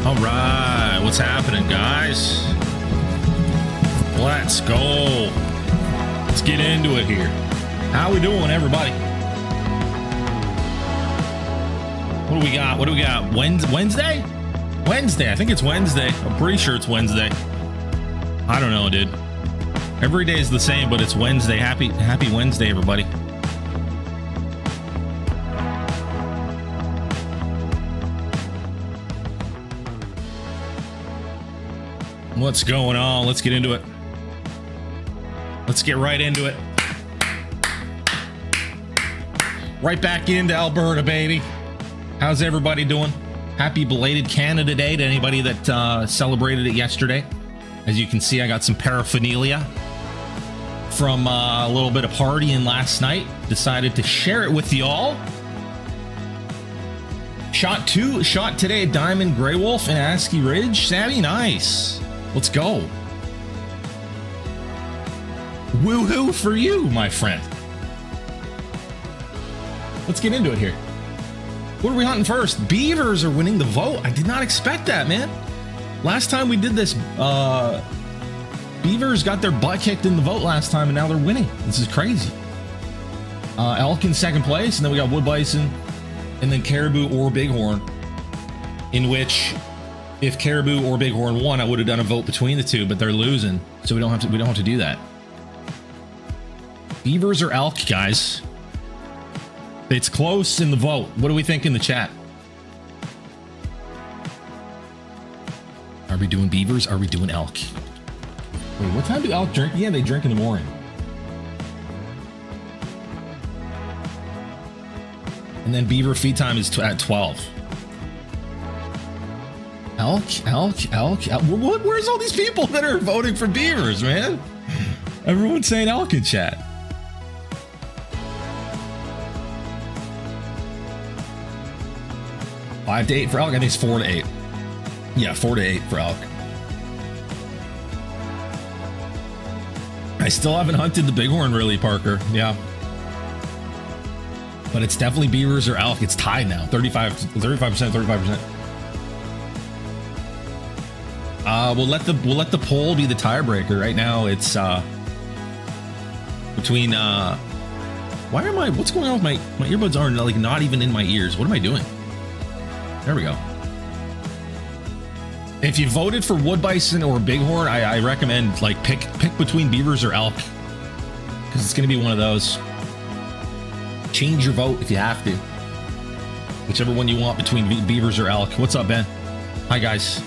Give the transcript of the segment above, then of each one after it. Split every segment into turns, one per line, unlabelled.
All right, what's happening, guys? Let's go. Let's get into it here. How we doing, everybody? What do we got? What do we got? Wednesday? Wednesday. I think it's Wednesday. I'm pretty sure it's Wednesday. I don't know, dude. Every day is the same, but it's Wednesday. Happy Wednesday, everybody. What's going on? Let's get into it. Let's get right into it. Right back into Alberta, baby. How's everybody doing? Happy belated Canada Day to anybody that celebrated it yesterday. As you can see, I got some paraphernalia from a little bit of partying last night. Decided to share it with y'all. Shot today at Diamond Grey Wolf and Askiy Ridge. Sammy, nice. Let's go. Woohoo for you, my friend. Let's get into it here. What are we hunting first? Beavers are winning the vote. I did not expect that, man. Last time we did this, beavers got their butt kicked in the vote last time, and now they're winning. This is crazy. Elk in second place, and then we got wood bison, and then caribou or bighorn, in which if caribou or bighorn won, I would have done a vote between the two, but they're losing, so we don't have to do that. Beavers or elk, guys? It's close in the vote. What do we think in the chat? Are we doing beavers? Are we doing elk? Wait, what time do elk drink? Yeah, they drink in the morning. And then beaver feed time is at 12. Elk. Where's all these people that are voting for beavers, man? Everyone's saying elk in chat. $5 to $8 for elk. I think it's 4 to 8. Yeah, 4 to 8 for elk. I still haven't hunted the bighorn really, Parker. Yeah. But it's definitely beavers or elk. It's tied now. 35%, 35%. We'll let the poll be the tiebreaker. Right now it's between what's going on with my earbuds are like not even in my ears. What am I doing? There we go. If you voted for wood bison or bighorn, I recommend like pick between beavers or elk, because it's going to be one of those. Change your vote if you have to. Whichever one you want between beavers or elk. What's up, Ben? Hi, guys.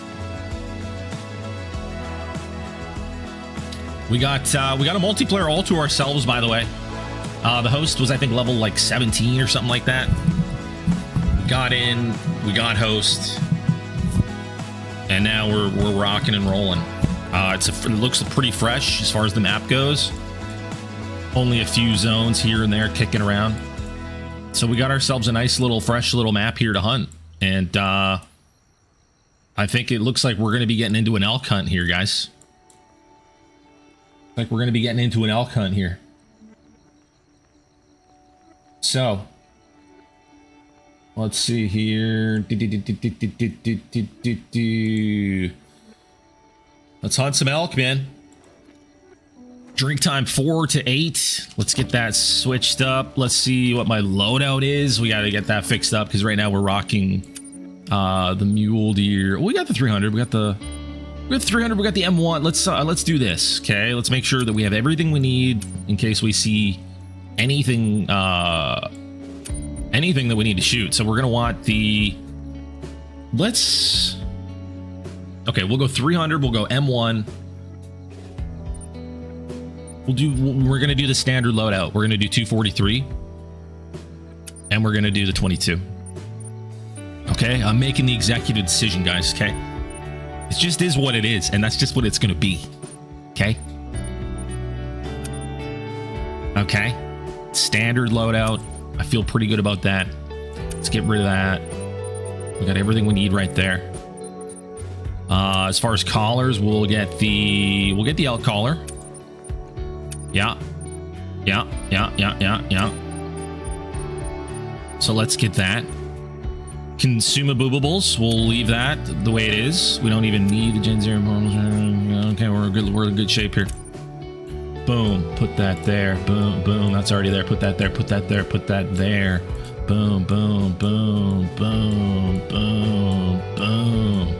We got a multiplayer all to ourselves, by the way. The host was, I think, level like 17 or something like that. We got in, we got host, and now we're rocking and rolling. It looks pretty fresh as far as the map goes. Only a few zones here and there kicking around. So we got ourselves a nice little fresh little map here to hunt, and I think it looks like we're going to be getting into an elk hunt here, guys. Like we're going to be getting into an elk hunt here. So let's see here. Let's hunt some elk, man. Drink time 4 to 8. Let's get that switched up. Let's see what my loadout is. We got to get that fixed up because right now we're rocking the mule deer. We got the 300. We got the 300. We got the M1. Let's do this. Okay, let's make sure that we have everything we need in case we see anything that we need to shoot. So we're gonna want the. Okay, we'll go 300. We'll go M1. We're gonna do the standard loadout. We're gonna do 243, and we're gonna do the 22. Okay, I'm making the executive decision, guys. Okay. It just is what it is, and that's just what it's going to be. Okay? Okay. Standard loadout. I feel pretty good about that. Let's get rid of that. We got everything we need right there. As far as collars, we'll get the elk collar. Yeah. So let's get that. Consumables, we'll leave that the way it is. We don't even need the Gen 0 models. Okay, we're in good shape here. Boom, put that there. Boom, boom, that's already there. Put that there, put that there, put that there. Boom, boom, boom, boom, boom, boom.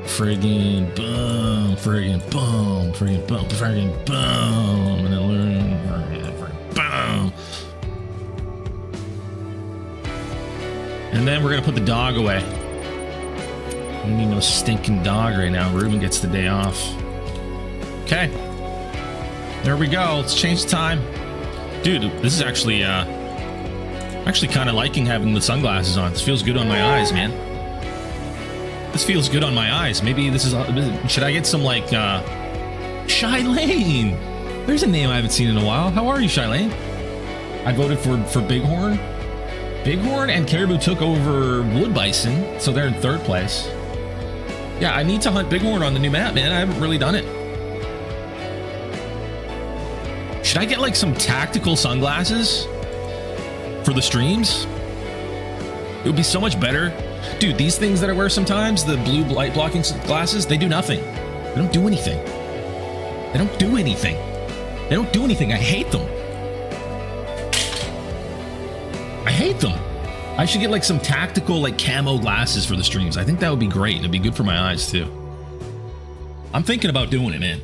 Friggin' boom, friggin' boom, friggin' boom, friggin' boom. And then boom. And then we're gonna put the dog away. We need no stinking dog right now. Ruben gets the day off. Okay. There we go. Let's change the time. Dude, this is actually kind of liking having the sunglasses on. This feels good on my eyes, man. This feels good on my eyes. Maybe this is... should I get some, like, Shylane? There's a name I haven't seen in a while. How are you, Shylane? I voted for Bighorn. Bighorn and Caribou took over Wood Bison, so they're in 3rd place. Yeah, I need to hunt Bighorn on the new map, man. I haven't really done it. Should I get, like, some tactical sunglasses for the streams? It would be so much better. Dude, these things that I wear sometimes, the blue light blocking glasses, they do nothing. They don't do anything. They don't do anything. They don't do anything. I hate them. I hate them. I should get like some tactical like camo glasses for the streams. I think that would be great. It'd be good for my eyes too. I'm thinking about doing it, man.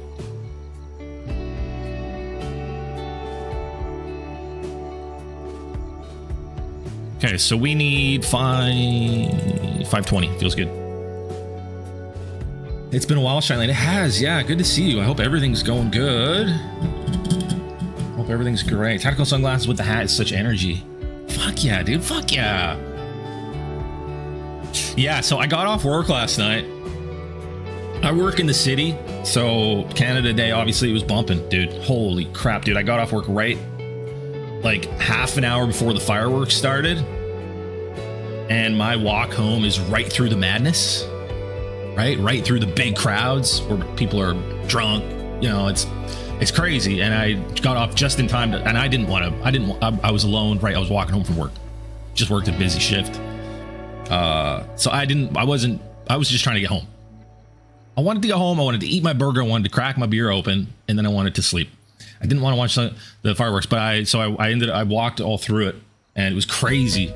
Okay, so we need 520. Feels good. It's been a while, Shylane. It has, yeah. Good to see you. I hope everything's going good. Hope everything's great. Tactical sunglasses with the hat is such energy. Fuck yeah, dude. Fuck yeah. Yeah, so I got off work last night. I work in the city, so Canada Day, obviously, it was bumping, dude. Holy crap, dude. I got off work right like half an hour before the fireworks started. And my walk home is right through the madness, right through the big crowds where people are drunk. You know, it's crazy. And I got off just in time to, and I was alone, right? I was walking home from work, just worked a busy shift. So I was just trying to get home. I wanted to get home. I wanted to eat my burger. I wanted to crack my beer open, and then I wanted to sleep. I didn't want to watch the fireworks, but I walked all through it, and it was crazy.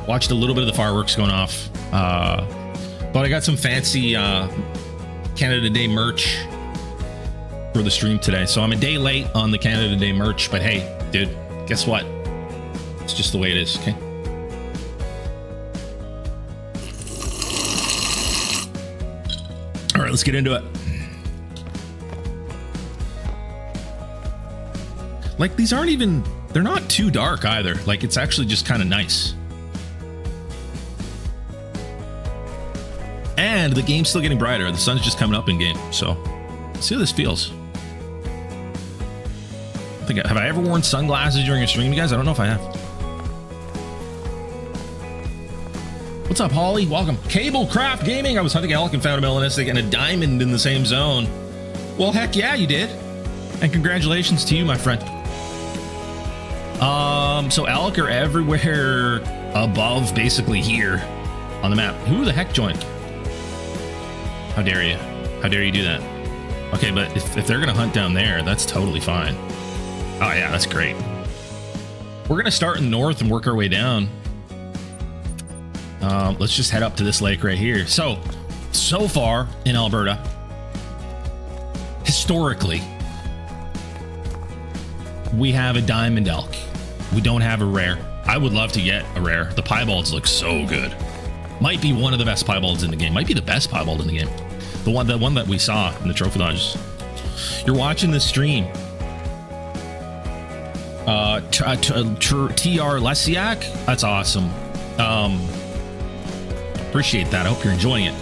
Watched a little bit of the fireworks going off, but I got some fancy Canada Day merch for the stream today, so I'm a day late on the Canada Day merch, but hey, dude, guess what? It's just the way it is, okay? All right, let's get into it. Like, these aren't even, they're not too dark either. Like, it's actually just kind of nice. And the game's still getting brighter. The sun's just coming up in game. So, let's see how this feels. Have I ever worn sunglasses during a stream, you guys? I don't know if I have. What's up, Holly? Welcome. Cablecraft Gaming. I was hunting elk and found a melanistic and a diamond in the same zone. Well, heck yeah, you did. And congratulations to you, my friend. So elk are everywhere above, basically here on the map. Who the heck joined? How dare you? How dare you do that? Okay, but if they're gonna hunt down there, that's totally fine. Oh yeah, that's great. We're gonna start in the north and work our way down. Let's just head up to this lake right here. So far in Alberta, historically, we have a diamond elk. We don't have a rare. I would love to get a rare. The piebalds look so good. Might be one of the best piebalds in the game. Might be the best piebald in the game. The one that we saw in the trophy lodges. You're watching the stream. TR Lesiak. That's awesome. Appreciate that. I hope you're enjoying it.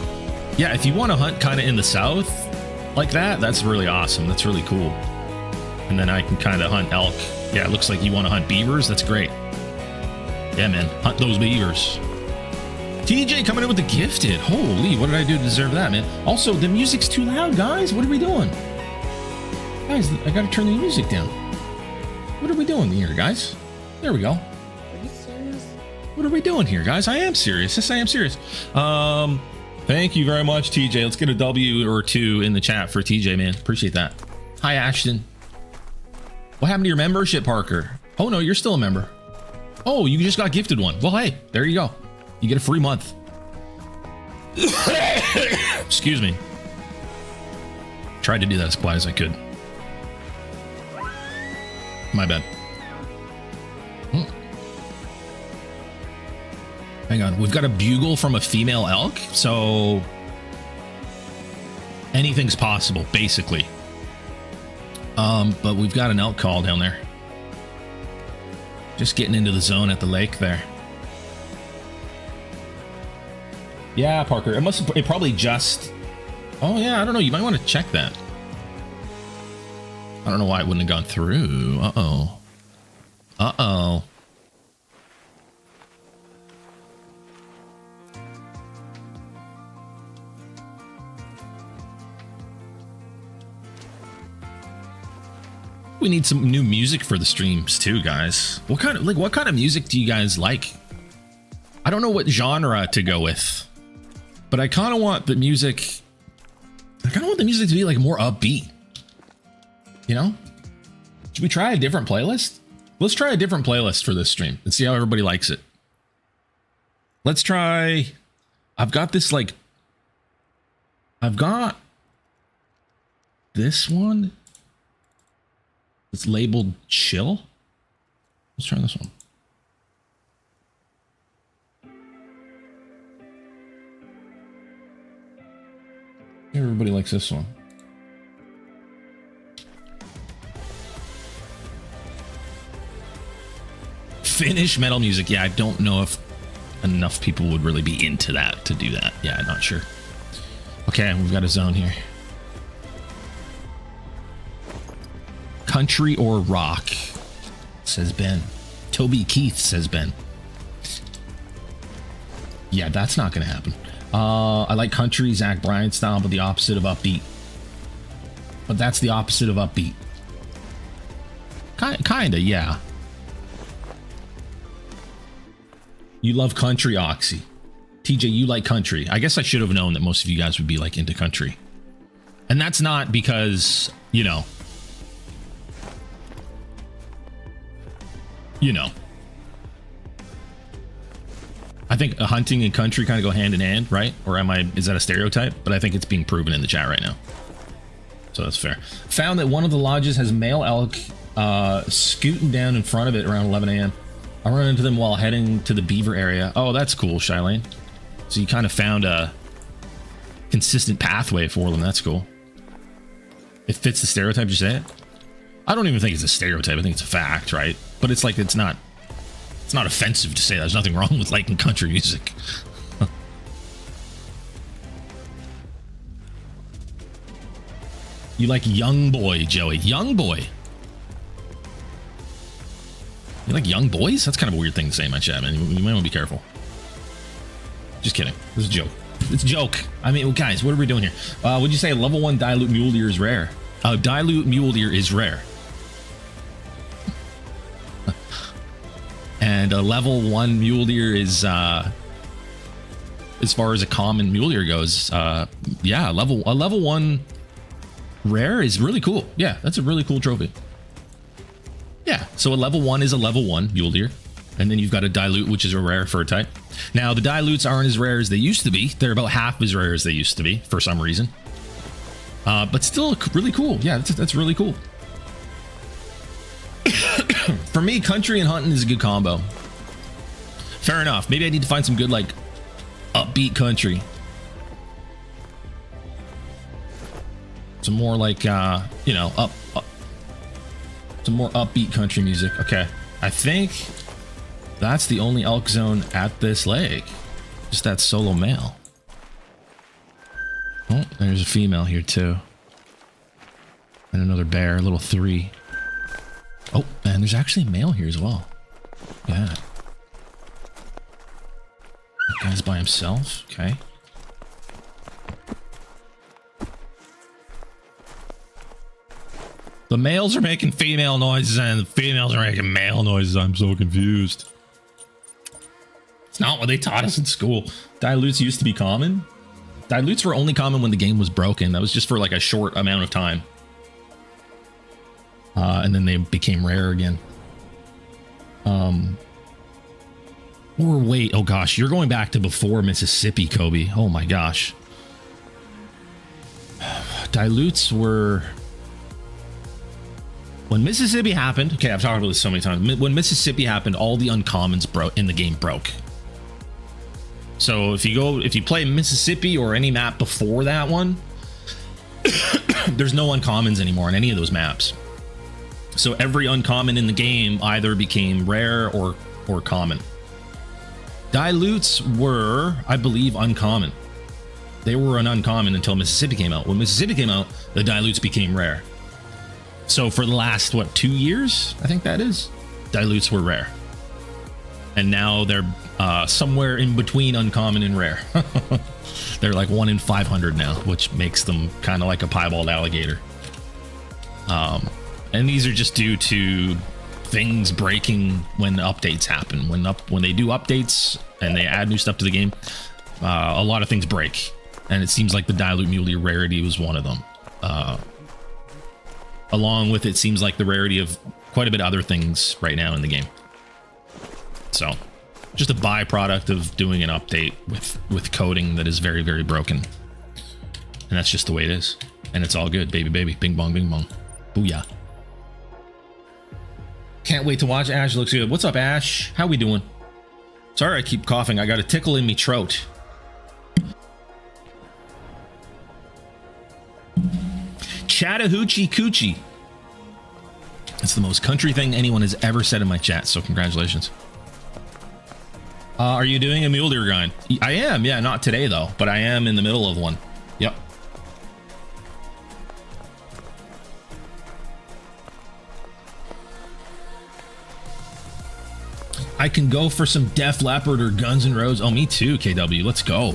Yeah, if you want to hunt kind of in the south like that, that's really awesome. That's really cool. And then I can kind of hunt elk. Yeah, it looks like you want to hunt beavers. That's great. Yeah, man. Hunt those beavers. TJ coming in with the gifted. Holy, what did I do to deserve that, man? Also, the music's too loud, guys. What are we doing? Guys, I got to turn the music down. What are we doing here, guys? There we go.
Are you serious?
What are we doing here, guys? I am serious. Yes, I am serious. Thank you very much, TJ. Let's get a W or two in the chat for TJ, man. Appreciate that. Hi, Ashton. What happened to your membership, Parker? Oh, no, you're still a member. Oh, you just got gifted one. Well, hey, there you go. You get a free month. Excuse me. Tried to do that as quiet as I could. My bad. Hang on, we've got a bugle from a female elk, so anything's possible, basically. But we've got an elk call down there. Just getting into the zone at the lake there. Yeah, Parker, it probably just... Oh yeah, I don't know, you might want to check that. I don't know why it wouldn't have gone through. Uh-oh. Uh-oh. We need some new music for the streams too, guys. What kind of music do you guys like? I don't know what genre to go with, but I kind of want the music. I kind of want the music to be like more upbeat. You know? Should we try a different playlist? Let's try a different playlist for this stream and see how everybody likes it. Let's try. I've got this like. I've got this one. It's labeled chill. Let's try this one. Everybody likes this one. Finnish metal music. Yeah, I don't know if enough people would really be into that to do that. Yeah, I'm not sure. Okay, we've got a zone here. Country or rock, says Ben. Toby Keith, says Ben. Yeah, that's not gonna happen. I like country, Zach Bryan style, but the opposite of upbeat. But that's the opposite of upbeat. Kinda, yeah. You love country, Oxy. TJ, you like country. I guess I should have known that most of you guys would be like into country. And that's not because, you know. I think hunting and country kind of go hand in hand, right? Or is that a stereotype? But I think it's being proven in the chat right now. So that's fair. Found that one of the lodges has male elk scooting down in front of it around 11 a.m. I run into them while heading to the beaver area. Oh, that's cool, Shylane. So you kind of found a consistent pathway for them. That's cool. It fits the stereotype, you say it? I don't even think it's a stereotype. I think it's a fact, right? But it's like, it's not offensive to say that. There's nothing wrong with liking country music. You like Young Boy, Joey. Young Boy. You like young boys? That's kind of a weird thing to say in my chat, man. You might want to be careful. Just kidding. This is a joke. It's a joke. I mean, guys, what are we doing here? Would you say level 1 dilute mule deer is rare? Dilute mule deer is rare. And a level 1 mule deer is, as far as a common mule deer goes, yeah, a level 1 rare is really cool. Yeah, that's a really cool trophy. Yeah, so a level 1 is a level 1 mule deer. And then you've got a dilute, which is a rare fur type. Now, the dilutes aren't as rare as they used to be. They're about half as rare as they used to be, for some reason. But still really cool. Yeah, that's really cool. For me, country and hunting is a good combo. Fair enough. Maybe I need to find some good, like, upbeat country. Some more, like, you know, some more upbeat country music. Okay. I think that's the only elk zone at this lake. Just that solo male. Oh, there's a female here too. And another bear, a little 3. Oh, man, there's actually a male here as well. Yeah. That guy's by himself. Okay. The males are making female noises and the females are making male noises. I'm so confused. It's not what they taught us in school. Dilutes used to be common. Dilutes were only common when the game was broken. That was just for like a short amount of time. And then they became rare again. Or wait, oh gosh, you're going back to before Mississippi, Kobe. Oh my gosh. Dilutes were... When Mississippi happened, okay, I've talked about this so many times. When Mississippi happened, all the uncommons in the game broke. So if you play Mississippi or any map before that one, there's no uncommons anymore on any of those maps. So every uncommon in the game either became rare or common. Dilutes were, I believe, uncommon. They were an uncommon until Mississippi came out. When Mississippi came out, the dilutes became rare. So for the last, what, 2 years, I think that is, dilutes were rare. And now they're somewhere in between uncommon and rare. They're like 1 in 500 now, which makes them kind of like a piebald alligator. And these are just due to things breaking when updates happen. When they do updates and they add new stuff to the game, a lot of things break. And it seems like the Dilute Muley rarity was one of them. Along with it seems like the rarity of quite a bit of other things right now in the game. So just a byproduct of doing an update with coding that is very, very broken. And that's just the way it is. And it's all good, baby, baby. Bing bong, bing bong. Booyah. Can't wait to watch. Ash looks good. What's up, Ash? How we doing? Sorry I keep coughing. I got a tickle in me throat. Chattahoochee Coochie. That's the most country thing anyone has ever said in my chat, so congratulations. Are you doing a mule deer grind? I am, yeah, not today though, but I am in the middle of one. Yep. I can go for some Def Leppard or Guns N' Roses. Oh, me too, KW. Let's go.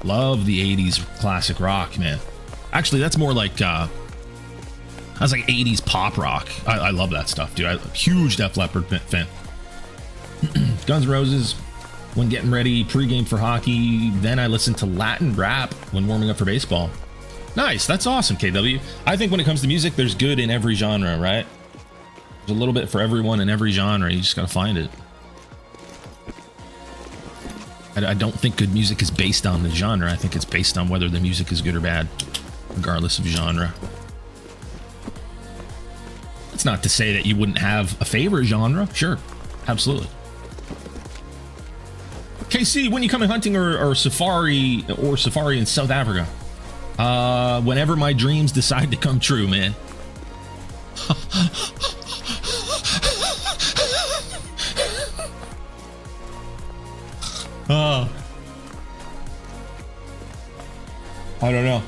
Love the 80s classic rock, man. Actually, that's more like that's like 80s pop rock. I love that stuff, dude. I'm a huge Def Leppard fan. Guns N' Roses when getting ready, pregame for hockey. Then I listen to Latin rap when warming up for baseball. Nice. That's awesome, KW. I think when it comes to music, there's good in every genre, right? There's a little bit for everyone in every genre. You just got to find it. I don't think good music is based on the genre. I think it's based on whether the music is good or bad, regardless of genre. It's not to say that you wouldn't have a favorite genre. Sure, absolutely. KC, when you come in hunting or safari in South Africa? Whenever my dreams decide to come true, man. I don't know.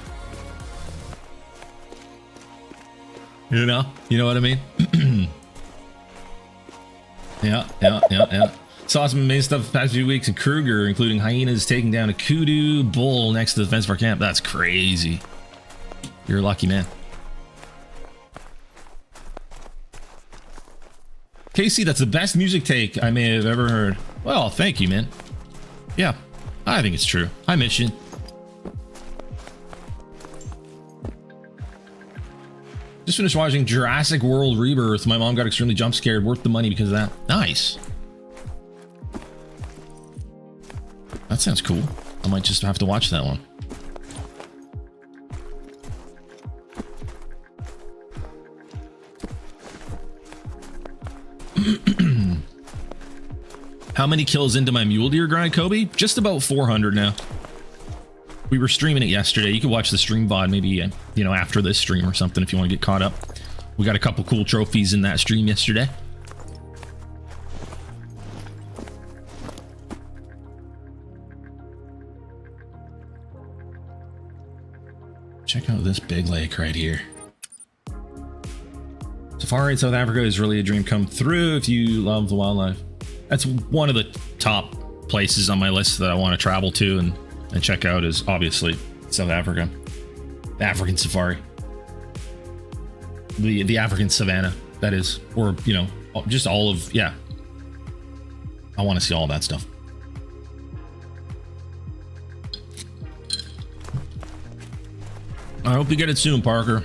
You know what I mean? Yeah. Saw some amazing stuff the past few weeks in Kruger, including hyenas taking down a kudu bull next to the fence of our camp. That's crazy. You're a lucky man. Casey, that's the best music take I may have ever heard. Well, thank you, man. Yeah, I think it's true. Hi, Mission. Just finished watching Jurassic World Rebirth. My mom got extremely jump scared. Worth the money because of that. Nice. That sounds cool. I might just have to watch that one. How many kills into my mule deer grind, Kobe? Just about 400 now. We were streaming it yesterday. You can watch the stream VOD maybe, after this stream or something if you want to get caught up. We got a couple cool trophies in that stream yesterday. Check out this big lake right here. Safari in South Africa is really a dream come true if you love the wildlife. That's one of the top places on my list that I want to travel to and check out is obviously South Africa. The African safari. The African savanna, that is. Or, just all of, yeah. I want to see all that stuff. I hope you get it soon, Parker.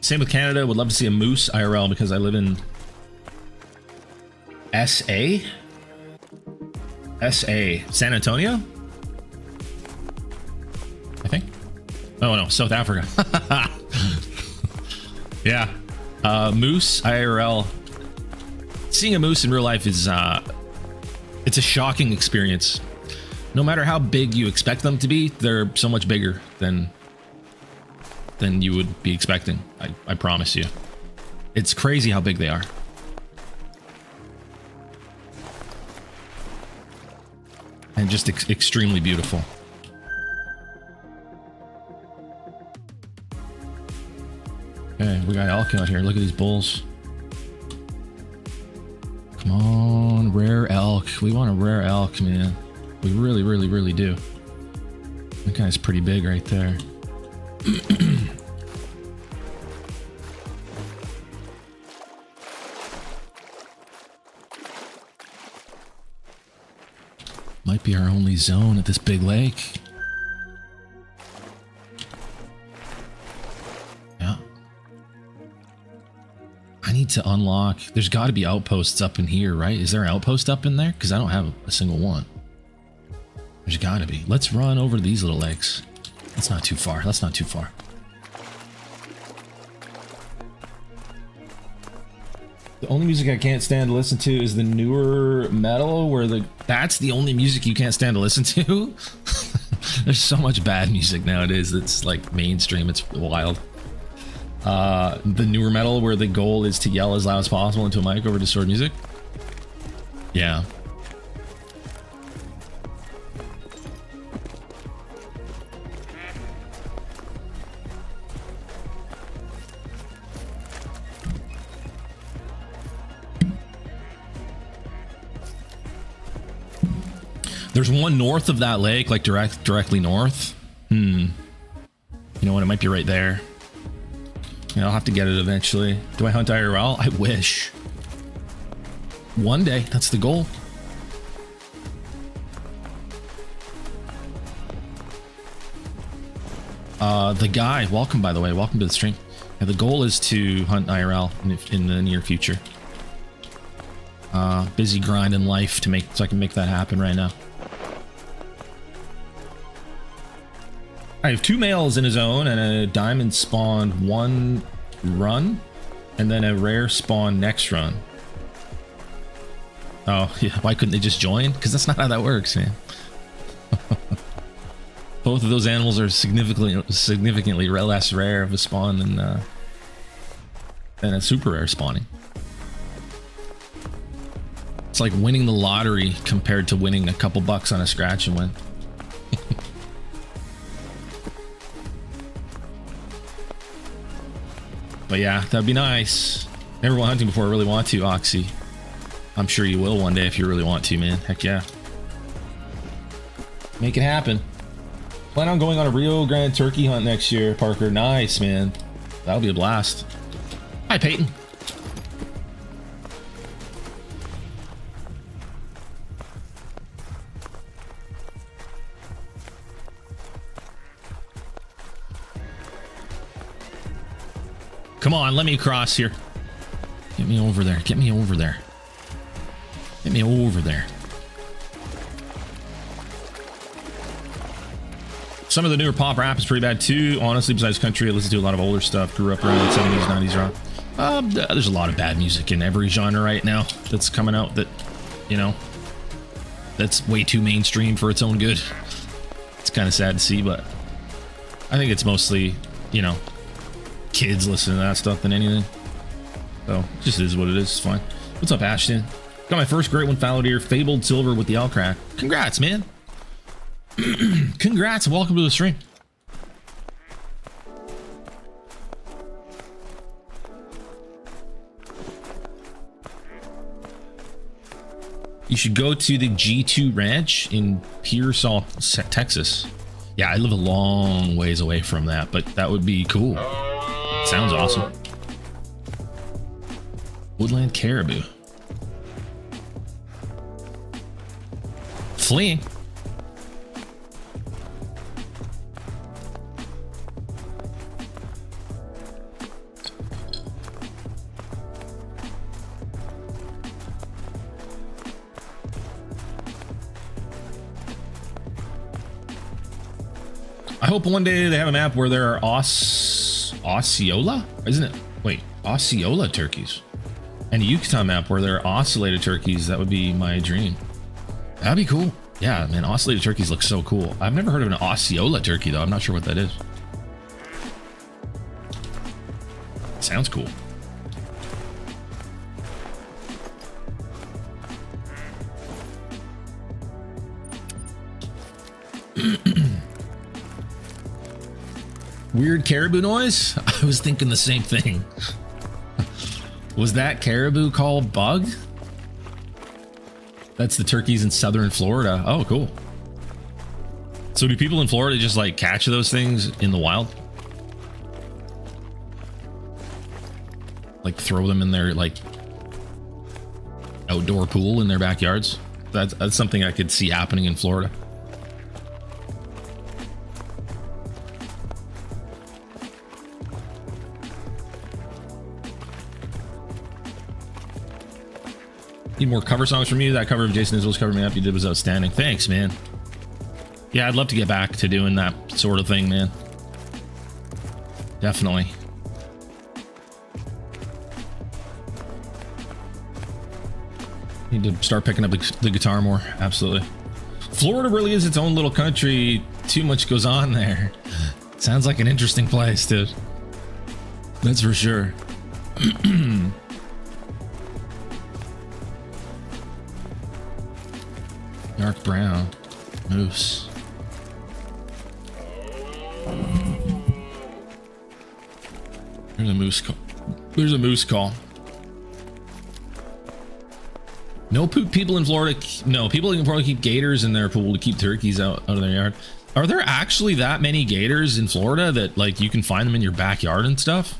Same with Canada. Would love to see a moose IRL because I live in SA? San Antonio? I think. Oh no, South Africa. Yeah. Moose IRL. Seeing a moose in real life is it's a shocking experience. No matter how big you expect them to be, they're so much bigger than you would be expecting. I promise you. It's crazy how big they are. And just extremely beautiful. Okay, we got elk out here. Look at these bulls. Come on, rare elk. We want a rare elk, man. We really, really, really do. That guy's pretty big right there. Might be our only zone at this big lake. Yeah. I need to unlock. There's got to be outposts up in here, right? Is there an outpost up in there? Because I don't have a single one. There's got to be. Let's run over to these little lakes. That's not too far. That's not too far. The only music I can't stand to listen to is the newer metal where that's the only music you can't stand to listen to. There's so much bad music nowadays that's like mainstream. It's wild. The newer metal where the goal is to yell as loud as possible into a mic over Discord music. Yeah. There's one north of that lake, like directly north. You know what? It might be right there. Yeah, I'll have to get it eventually. Do I hunt IRL? I wish. One day, that's the goal. The guy, welcome by the way, welcome to the stream. Yeah, the goal is to hunt IRL in the near future. Busy grinding life so I can make that happen right now. I have 2 males in a zone and a diamond spawned one run and then a rare spawn next run. Oh yeah, why couldn't they just join? Because that's not how that works, man. Both of those animals are significantly less rare of a spawn than a super rare spawning. It's like winning the lottery compared to winning a couple bucks on a scratch and win. But yeah, that'd be nice. Never went hunting before. I really want to, Oxy. I'm sure you will one day if you really want to, man. Heck yeah. Make it happen. Plan on going on a Rio Grande turkey hunt next year, Parker. Nice, man. That'll be a blast. Hi, Peyton. Come on, let me cross here. Get me over there. Get me over there. Get me over there. Some of the newer pop rap is pretty bad too. Honestly, besides country, I listen to a lot of older stuff. Grew up around the 70s, 90s rock. There's a lot of bad music in every genre right now that's coming out that, you know, that's way too mainstream for its own good. It's kind of sad to see, but I think it's mostly, you know, kids listening to that stuff than anything. So it just is what it is. It's fine. What's up, Ashton? Got my first great one fallow deer, fabled silver with the L-crack. Congrats, man. Congrats and welcome to the stream. You should go to the G2 Ranch in Pearsall, Texas. Yeah, I live a long ways away from that, but that would be cool. Sounds awesome. Woodland caribou. Fleeing. I hope one day they have a map where there are Osceola? Isn't it? Wait, Osceola turkeys. And a Yucatan map where there are oscillated turkeys. That would be my dream. That'd be cool. Yeah, man, oscillated turkeys look so cool. I've never heard of an Osceola turkey, though. I'm not sure what that is. Sounds cool. Weird caribou noise? I was thinking the same thing. Was that caribou called Bug? That's the turkeys in southern Florida. Oh, cool. So do people in Florida just like catch those things in the wild? Like throw them in their like outdoor pool in their backyards? That's something I could see happening in Florida. Need more cover songs from you. That cover of Jason Isbell's Cover Me Up you did was outstanding. Thanks, man. Yeah, I'd love to get back to doing that sort of thing, man. Definitely. Need to start picking up the guitar more. Absolutely. Florida really is its own little country. Too much goes on there. Sounds like an interesting place, dude. That's for sure. Dark brown. Moose. There's a moose call. There's a moose call. No people in Florida. No, people in Florida keep gators in their pool to keep turkeys out of their yard. Are there actually that many gators in Florida that like you can find them in your backyard and stuff?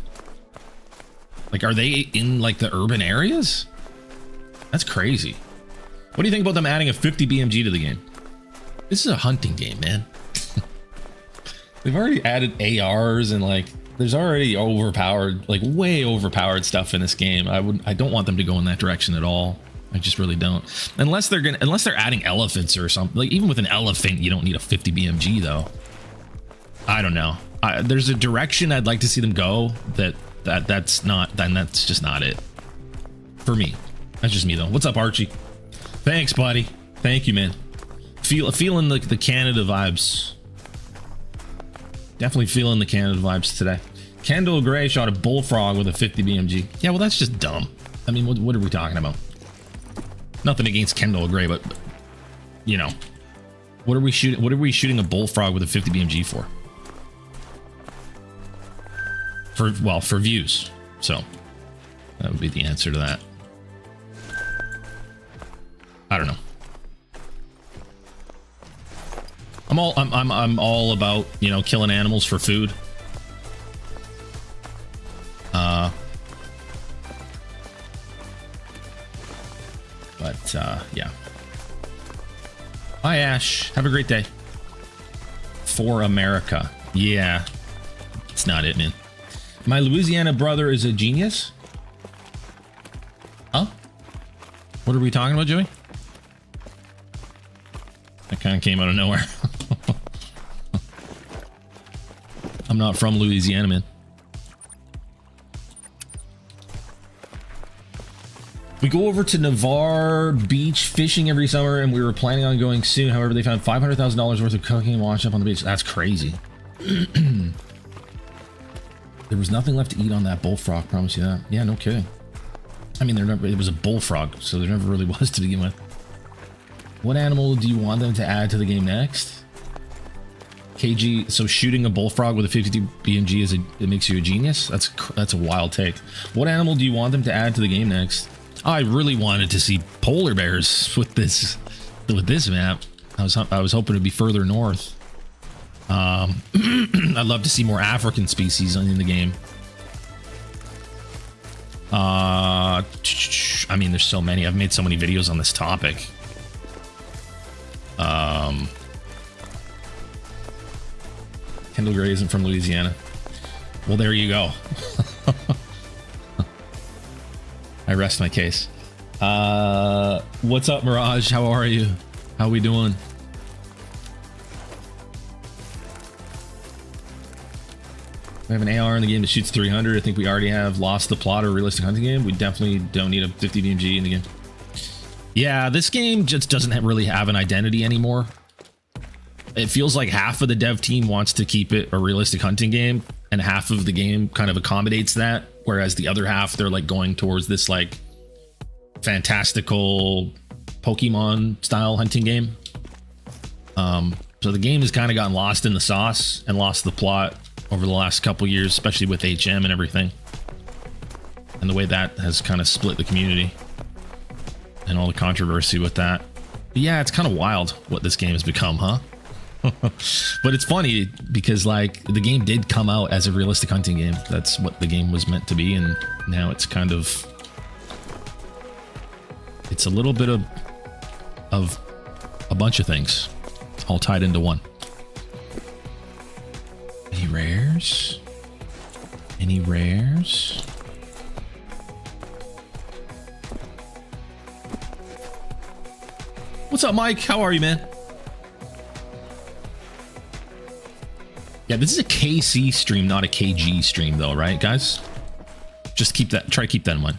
Like, are they in like the urban areas? That's crazy. What do you think about them adding a 50 BMG to the game? This is a hunting game, man. They've already added ARs and like there's already overpowered, like way overpowered stuff in this game. I don't want them to go in that direction at all. I just really don't. Unless they're adding elephants or something. Like even with an elephant, you don't need a 50 BMG though. I don't know. There's a direction I'd like to see them go that's just not it. For me. That's just me though. What's up, Archie? Thanks, buddy. Thank you, man. Feeling the Canada vibes. Definitely feeling the Canada vibes today. Kendall Gray shot a bullfrog with a 50 BMG. Yeah, well, that's just dumb. I mean, what are we talking about? Nothing against Kendall Gray, but you know, what are we shooting? What are we shooting a bullfrog with a 50 BMG for? For views. So that would be the answer to that. I don't know. I'm all about, you know, killing animals for food. Yeah. Bye, Ash. Have a great day. For America. Yeah. It's not it, man. My Louisiana brother is a genius. Huh? What are we talking about, Joey? That kind of came out of nowhere. I'm not from Louisiana, man. We go over to Navarre Beach fishing every summer, and we were planning on going soon. However, they found $500,000 worth of cocaine washed up on the beach. That's crazy. There was nothing left to eat on that bullfrog, promise you that. Yeah, no kidding. I mean, it was a bullfrog, so there never really was to begin with. What animal do you want them to add to the game next? KG, so shooting a bullfrog with a 50 BMG it makes you a genius? That's a wild take. What animal do you want them to add to the game next? I really wanted to see polar bears with this map. I was hoping to be further north. I'd love to see more African species in the game. I mean, there's so many. I've made so many videos on this topic. Kendall Gray isn't from Louisiana. Well, there you go. I rest my case. What's up, Mirage? How are you? How we doing? We have an AR in the game that shoots 300. I think we already have Lost the Plot or Realistic Hunting game. We definitely don't need a 50 BMG in the game. Yeah, this game just doesn't really have an identity anymore. It feels like half of the dev team wants to keep it a realistic hunting game, and half of the game kind of accommodates that, whereas the other half, they're like going towards this like fantastical Pokemon style hunting game. So the game has kind of gotten lost in the sauce and lost the plot over the last couple years, especially with HM and everything, and the way that has kind of split the community and all the controversy with that. But yeah, it's kind of wild what this game has become, huh? But it's funny because like the game did come out as a realistic hunting game. That's what the game was meant to be, and now it's kind of, it's a little bit of a bunch of things all tied into one. Any rares? Any rares? What's up, Mike? How are you, man? Yeah, this is a KC stream, not a KG stream, though, right, guys? Just keep that. Try to keep that in mind.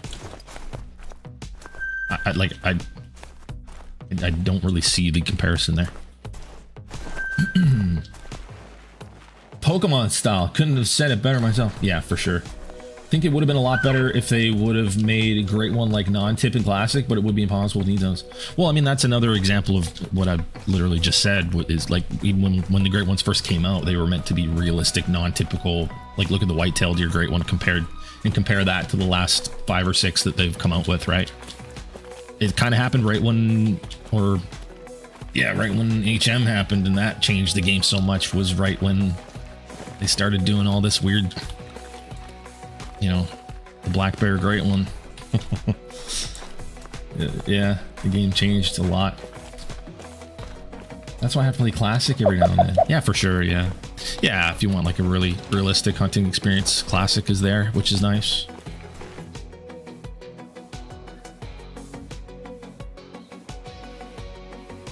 I don't really see the comparison there. Pokemon style. Couldn't have said it better myself. Yeah, for sure. I think it would have been a lot better if they would have made a great one like non-tip and classic, but it would be impossible to need those. Well, I mean, that's another example of what I literally just said, is like even when the great ones first came out, they were meant to be realistic, non-typical. Like look at the white-tailed deer great one compare that to the last 5 or 6 that they've come out with, right? It kind of happened right when HM happened, and that changed the game so much, was right when they started doing all this weird, you know, the black bear great one. Yeah, the game changed a lot. That's why I have to play classic every now and then. Yeah, for sure. Yeah, if you want like a really realistic hunting experience, classic is there, which is nice.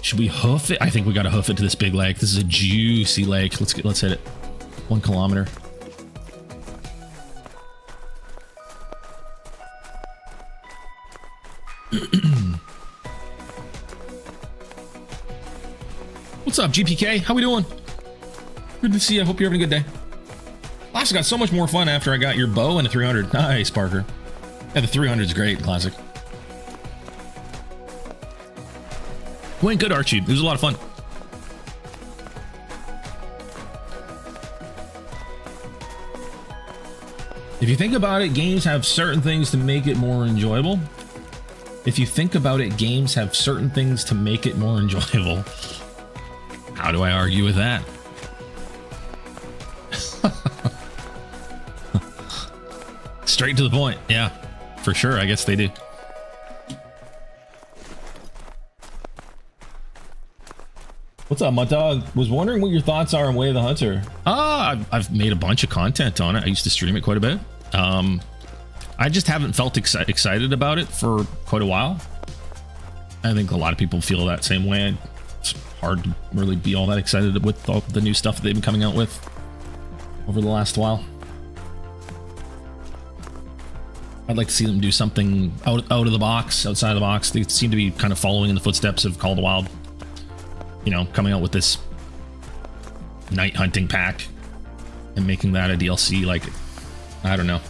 Should we hoof it? I think we got to hoof it to this big lake. This is a juicy lake. Let's hit it. 1 kilometer. What's up, GPK? How we doing? Good to see you. I hope you're having a good day. Last got so much more fun after I got your bow and a 300. Nice, Parker. Yeah, the 300 is great. Classic. Went good, Archie. It was a lot of fun. If you think about it, games have certain things to make it more enjoyable. How do I argue with that? Straight to the point. Yeah, for sure. I guess they do. What's up, my dog? Was wondering what your thoughts are on Way of the Hunter. I've made a bunch of content on it. I used to stream it quite a bit. I just haven't felt excited about it for quite a while. I think a lot of people feel that same way. It's hard to really be all that excited with all the new stuff that they've been coming out with over the last while. I'd like to see them do something out of the box, outside of the box. They seem to be kind of following in the footsteps of Call of the Wild. You know, coming out with this night hunting pack and making that a DLC. Like, I don't know.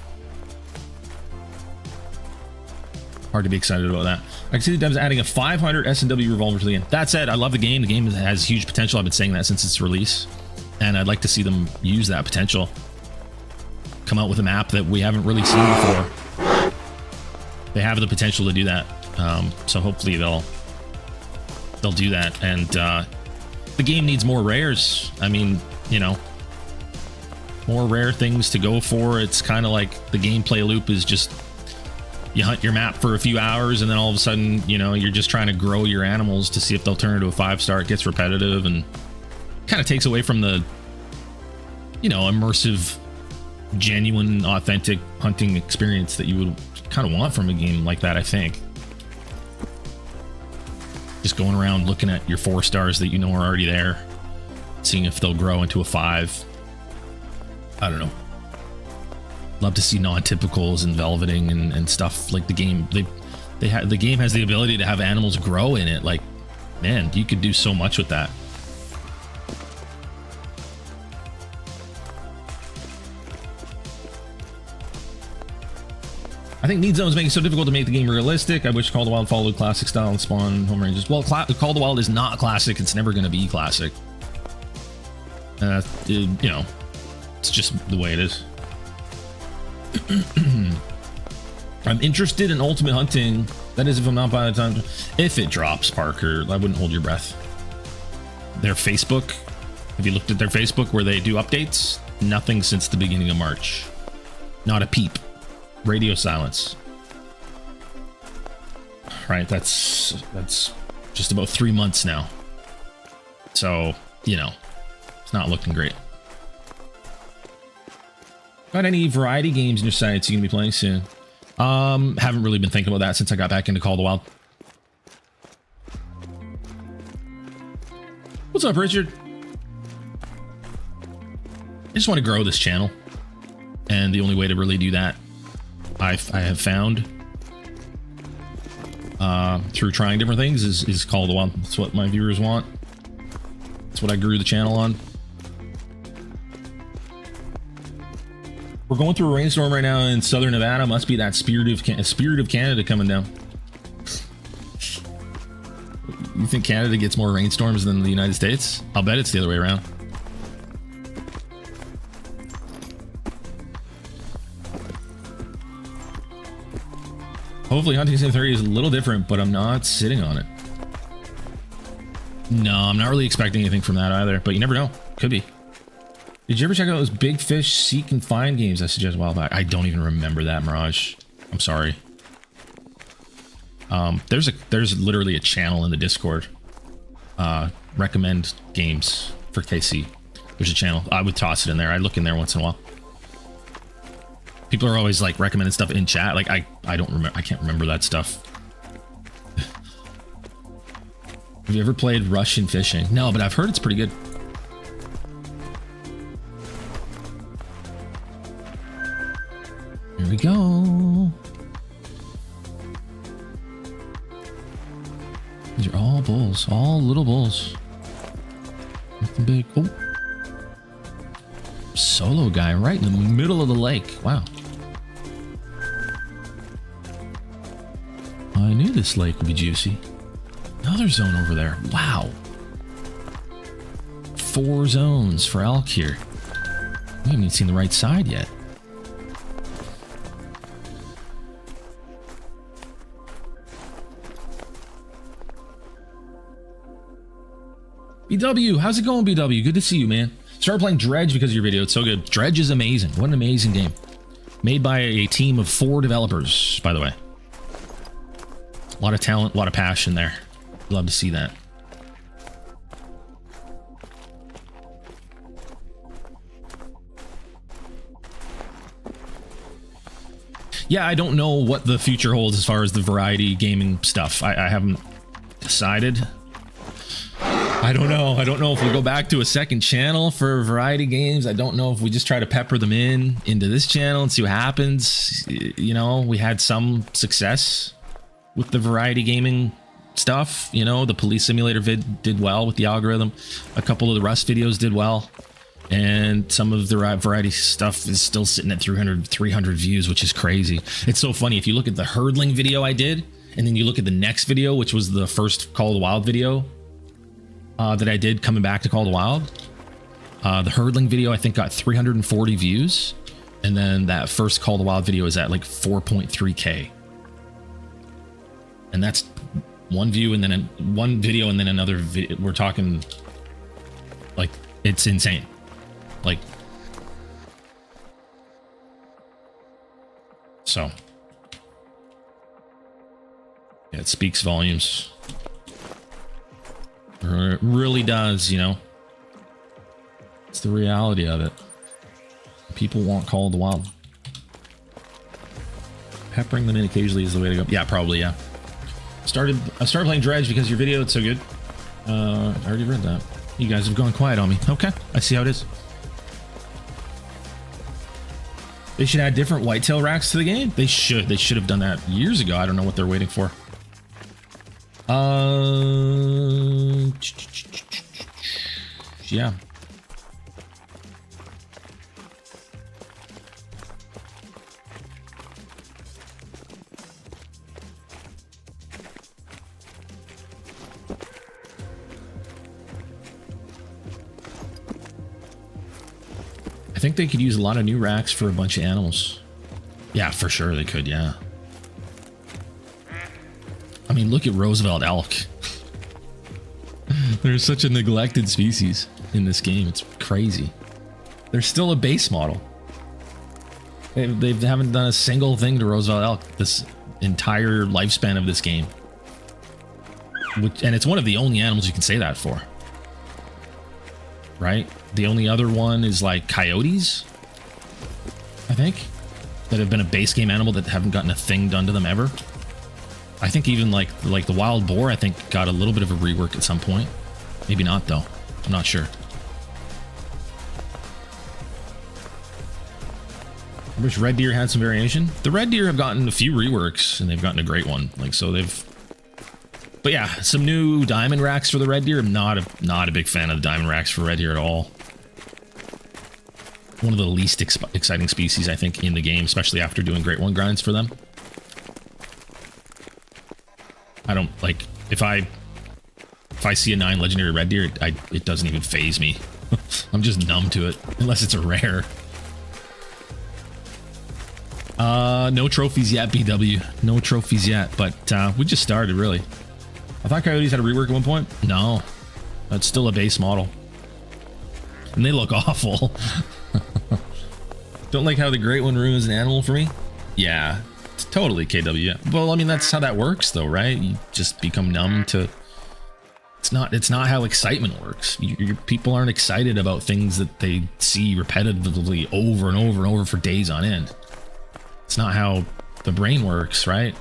Hard to be excited about that. I can see the devs adding a 500 S&W revolver to the game. That said, I love the game. The game has huge potential. I've been saying that since its release, and I'd like to see them use that potential. Come out with a map that we haven't really seen before. They have the potential to do that. So hopefully they'll do that. And the game needs more rares. I mean, you know, more rare things to go for. It's kind of like the gameplay loop is just you hunt your map for a few hours and then all of a sudden, you know, you're just trying to grow your animals to see if they'll turn into a 5-star. It gets repetitive and kind of takes away from the, you know, immersive, genuine, authentic hunting experience that you would kind of want from a game like that, I think. Just going around looking at your 4-stars that you know are already there, seeing if they'll grow into a 5. I don't know. Love to see non-typicals and velveting and stuff like the game. The game has the ability to have animals grow in it. Like, man, you could do so much with that. I think Need Zones make it so difficult to make the game realistic. I wish Call of the Wild followed classic style and spawn home ranges. Well, Call of the Wild is not classic. It's never going to be classic. You know, it's just the way it is. I'm interested in Ultimate Hunting. That is, if I'm not by the time. If it drops, Parker, I wouldn't hold your breath. Their Facebook. Have you looked at their Facebook where they do updates? Nothing since the beginning of March. Not a peep. Radio silence. Right, that's just about 3 months now. So, you know, it's not looking great. Got any variety games in your sights you gonna be playing soon? Haven't really been thinking about that since I got back into Call of the Wild. What's up, Richard? I just want to grow this channel, and the only way to really do that I have found through trying different things is Call of the Wild. That's what my viewers want. That's what I grew the channel on. We're going through a rainstorm right now in southern Nevada. Must be that spirit of Canada coming down. You think Canada gets more rainstorms than the United States? I'll bet it's the other way around. Hopefully Hunting Sim 30 is a little different, but I'm not sitting on it. No, I'm not really expecting anything from that either, but you never know. Could be. Did you ever check out those Big Fish Seek and Find games I suggested a while back? I don't even remember that, Mirage. I'm sorry. There's literally a channel in the Discord. Recommend games for KC. There's a channel. I would toss it in there. I look in there once in a while. People are always like recommending stuff in chat. Like I don't remember. I can't remember that stuff. Have you ever played Russian Fishing? No, but I've heard it's pretty good. Here we go. These are all bulls, all little bulls. Nothing big. Oh, solo guy right in the middle of the lake. Wow. I knew this lake would be juicy. Another zone over there. Wow. 4 zones for elk here. We haven't even seen the right side yet. BW, how's it going, BW? Good to see you, man. Started playing Dredge because of your video. It's so good. Dredge is amazing. What an amazing game. Made by a team of 4 developers, by the way. A lot of talent, a lot of passion there. Love to see that. Yeah, I don't know what the future holds as far as the variety gaming stuff. I haven't decided. I don't know. I don't know if we go back to a second channel for variety games. I don't know if we just try to pepper them into this channel and see what happens. You know, we had some success with the variety gaming stuff. You know, the police simulator vid did well with the algorithm. A couple of the Rust videos did well. And some of the variety stuff is still sitting at 300 views, which is crazy. It's so funny. If you look at the hurdling video I did, and then you look at the next video, which was the first Call of the Wild video that I did coming back to Call of the Wild. The hurdling video, I think, got 340 views. And then that first Call of the Wild video is at like 4.3K. And that's one view and then one video and then another video. We're talking like it's insane. Like, so yeah, it speaks volumes. It really does, you know. It's the reality of it. People want Call of the Wild. Peppering them in occasionally is the way to go. Yeah, probably, yeah. I started playing Dredge because your video, it's so good. I already read that. You guys have gone quiet on me. Okay, I see how it is. They should add different whitetail racks to the game. They should. They should have done that years ago. I don't know what they're waiting for. Yeah. I think they could use a lot of new racks for a bunch of animals. Yeah, for sure they could, yeah. I mean, look at Roosevelt elk. They're such a neglected species in this game. It's crazy. They're still a base model. They haven't done a single thing to Roosevelt elk this entire lifespan of this game. And it's one of the only animals you can say that for. Right? The only other one is like coyotes, I think, that have been a base game animal that haven't gotten a thing done to them ever. I think even like the wild boar, I think, got a little bit of a rework at some point. Maybe not, though. I'm not sure. I wish red deer had some variation. The red deer have gotten a few reworks, and they've gotten a great one. Like, so they've... But yeah, some new diamond racks for the red deer. I'm not a big fan of the diamond racks for red deer at all. One of the least exciting species, I think, in the game, especially after doing great one grinds for them. I don't like if I see a 9 legendary red deer, it doesn't even faze me. I'm just numb to it unless it's a rare. No trophies yet, BW. No trophies yet, but we just started, really. I thought coyotes had a rework at one point. No, that's still a base model, and they look awful. Don't like how the great one ruins an animal for me. Yeah, it's totally KW. Yeah. Well, I mean, that's how that works, though, right? You just become numb to. It's not how excitement works. People aren't excited about things that they see repetitively over and over and over for days on end. It's not how the brain works, right?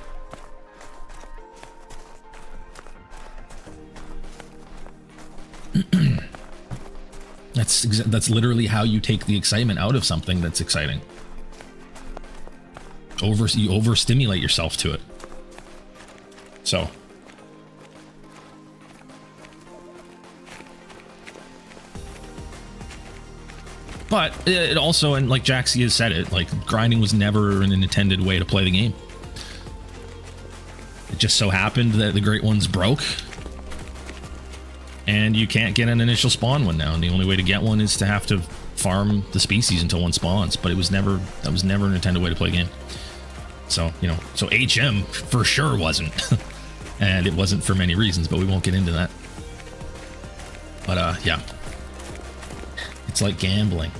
That's literally how you take the excitement out of something that's exciting. You overstimulate yourself to it. So. But it also, and like Jaxie has said it, like grinding was never an intended way to play the game. It just so happened that the great ones broke. And you can't get an initial spawn one now. And the only way to get one is to have to farm the species until one spawns. But that was never an intended way to play a game. So, you know, so HM for sure wasn't. And it wasn't for many reasons, but we won't get into that. But yeah. It's like gambling.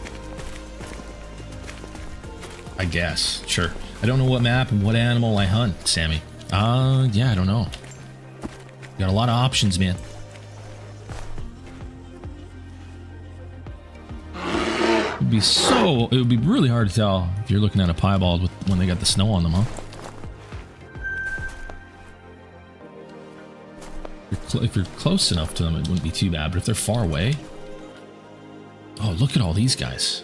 I guess. Sure. I don't know what map and what animal I hunt, Sammy. Yeah, I don't know. You got a lot of options, man. It would be really hard to tell if you're looking at a piebald when they got the snow on them, huh? If you're close enough to them, it wouldn't be too bad, but if they're far away... Oh, look at all these guys.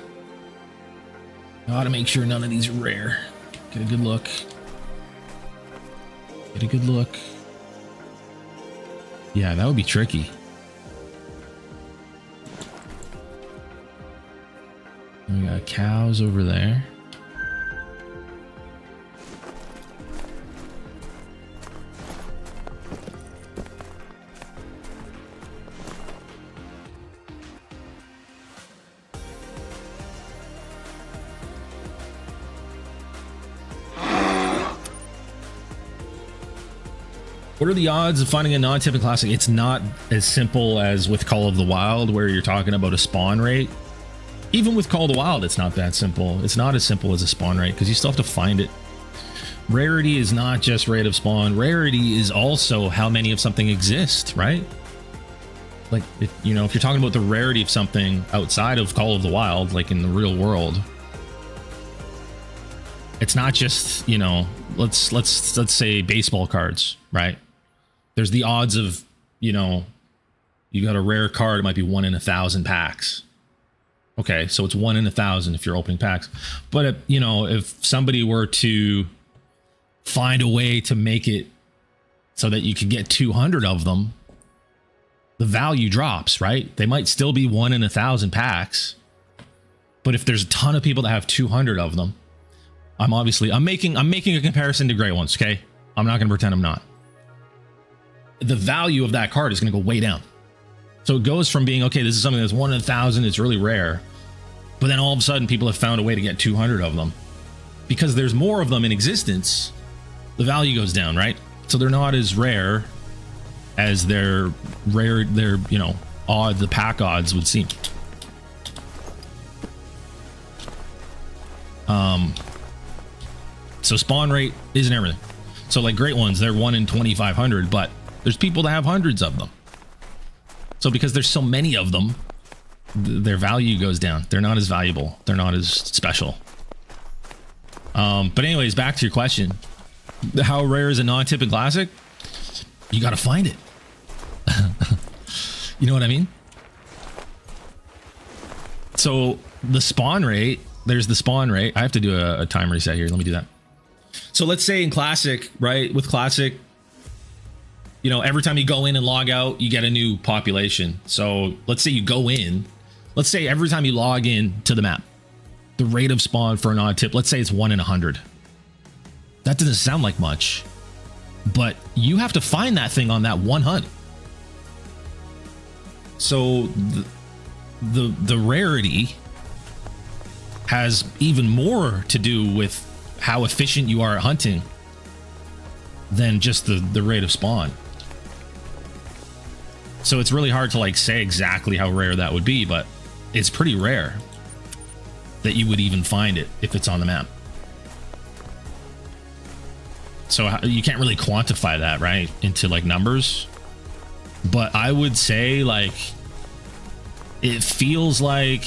Gotta make sure none of these are rare. Get a good look. Get a good look. Yeah, that would be tricky. We got cows over there. What are the odds of finding a non-tipping classic? It's not as simple as with Call of the Wild, where you're talking about a spawn rate. Even with Call of the Wild, it's not that simple. It's not as simple as a spawn rate because you still have to find it. Rarity is not just rate of spawn. Rarity is also how many of something exist, right? Like, if you're talking about the rarity of something outside of Call of the Wild, like in the real world, it's not just, let's say baseball cards, right? There's the odds of, you got a rare card, it might be 1 in 1,000 packs. Okay, so it's 1 in 1,000 if you're opening packs. But, if somebody were to find a way to make it so that you could get 200 of them, the value drops, right? They might still be 1 in 1,000 packs. But if there's a ton of people that have 200 of them, I'm making a comparison to gray ones, okay? I'm not going to pretend I'm not. The value of that card is going to go way down. So it goes from being, okay, this is something that's 1 in 1,000, it's really rare. But then all of a sudden people have found a way to get 200 of them. Because there's more of them in existence, the value goes down, right? So they're not as rare as their the pack odds would seem. So spawn rate isn't everything. So like great ones, they're 1 in 2,500, but there's people that have hundreds of them. So because there's so many of them, their value goes down. They're not as valuable. They're not as special. But anyways, back to your question. How rare is a non-tipping classic? You got to find it. You know what I mean? So the spawn rate, there's the spawn rate. I have to do a time reset here. Let me do that. So let's say in classic, right? With classic, every time you go in and log out, you get a new population. So let's say you go in, let's say every time you log in to the map, the rate of spawn for an odd tip, let's say it's 1 in 100. That doesn't sound like much, but you have to find that thing on that one hunt. So the rarity has even more to do with how efficient you are at hunting than just the rate of spawn. So it's really hard to like say exactly how rare that would be, but it's pretty rare that you would even find it if it's on the map. So you can't really quantify that, right, into like numbers. But I would say like it feels like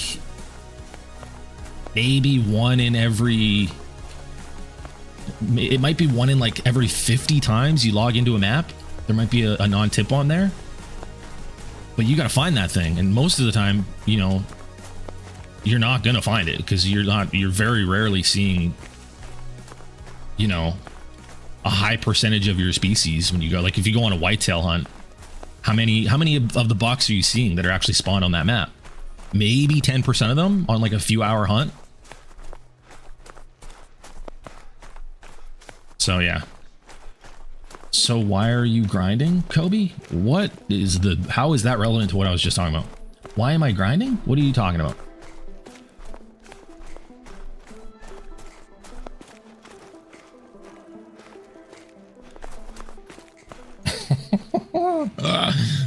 maybe 1 in every, it might be 1 in like every 50 times you log into a map, there might be a non-tip on there. But you got to find that thing, and most of the time, you're not gonna find it because you're very rarely seeing, a high percentage of your species when you go. Like if you go on a whitetail hunt, how many of the bucks are you seeing that are actually spawned on that map? Maybe 10% of them on like a few hour hunt. So yeah. So why are you grinding, Kobe? How is that relevant to what I was just talking about? Why am I grinding? What are you talking about?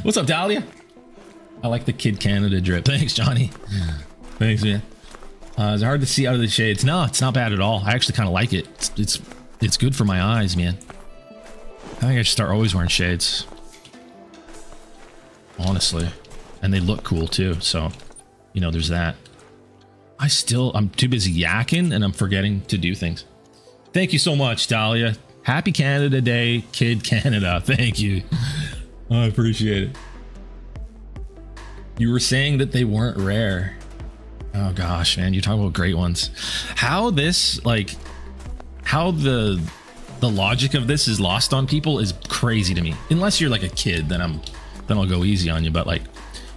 What's up, Dahlia? I like the KidCanada drip. Thanks, Johnny. Thanks, man. Is it hard to see out of the shades? No, it's not bad at all. I actually kind of like it. It's good for my eyes, man. I think I should start always wearing shades. Honestly. And they look cool too. So, there's that. I'm too busy yakking and I'm forgetting to do things. Thank you so much, Dahlia. Happy Canada Day, KidCanada. Thank you. I appreciate it. You were saying that they weren't rare. Oh gosh, man, you're talking about great ones. How the logic of this is lost on people is crazy to me. Unless you're like a kid, then I'll go easy on you. But like,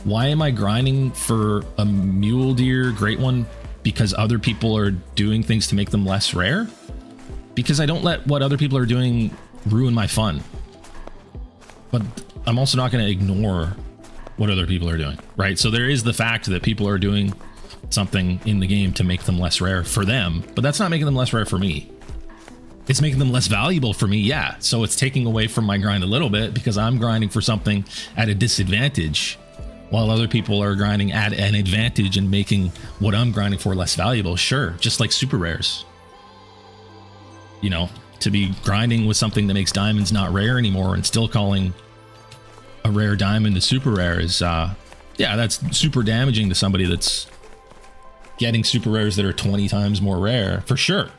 why am I grinding for a mule deer great one? Because other people are doing things to make them less rare? Because I don't let what other people are doing ruin my fun. But I'm also not going to ignore what other people are doing, right? So there is the fact that people are doing something in the game to make them less rare for them, but that's not making them less rare for me. It's making them less valuable for me, yeah. So it's taking away from my grind a little bit because I'm grinding for something at a disadvantage while other people are grinding at an advantage and making what I'm grinding for less valuable. Sure, just like super rares. You know, to be grinding with something that makes diamonds not rare anymore and still calling a rare diamond a super rare is, yeah, that's super damaging to somebody that's getting super rares that are 20 times more rare, for sure.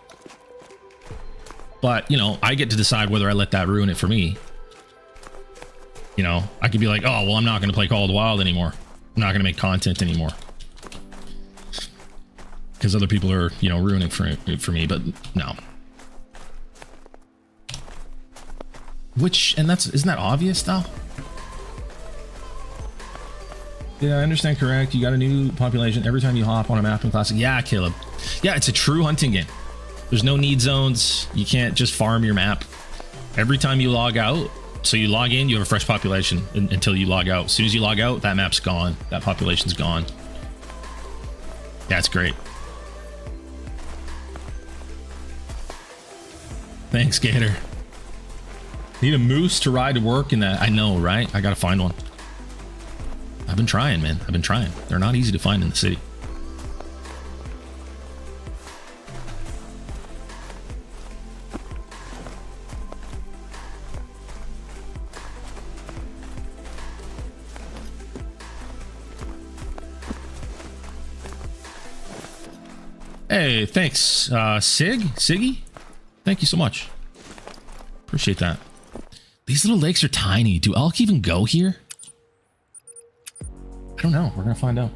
But, you know, I get to decide whether I let that ruin it for me. You know, I could be like, oh, well, I'm not going to play Call of the Wild anymore. I'm not going to make content anymore. Because other people are, you know, ruining for me, but no. Which, and isn't that obvious though? Yeah, I understand, correct. You got a new population every time you hop on a map in Classic. Yeah, Caleb. Yeah, it's a true hunting game. There's no need zones. You can't just farm your map. Every time you log out, so you log in, you have a fresh population until you log out. As soon as you log out, that map's gone. That population's gone. That's great. Thanks, Gator. Need a moose to ride to work in that. I know, right? I gotta find one. I've been trying, man. I've been trying. They're not easy to find in the city. Hey, thanks, Siggy. Thank you so much. Appreciate that. These little lakes are tiny. Do elk even go here? I don't know. We're gonna find out.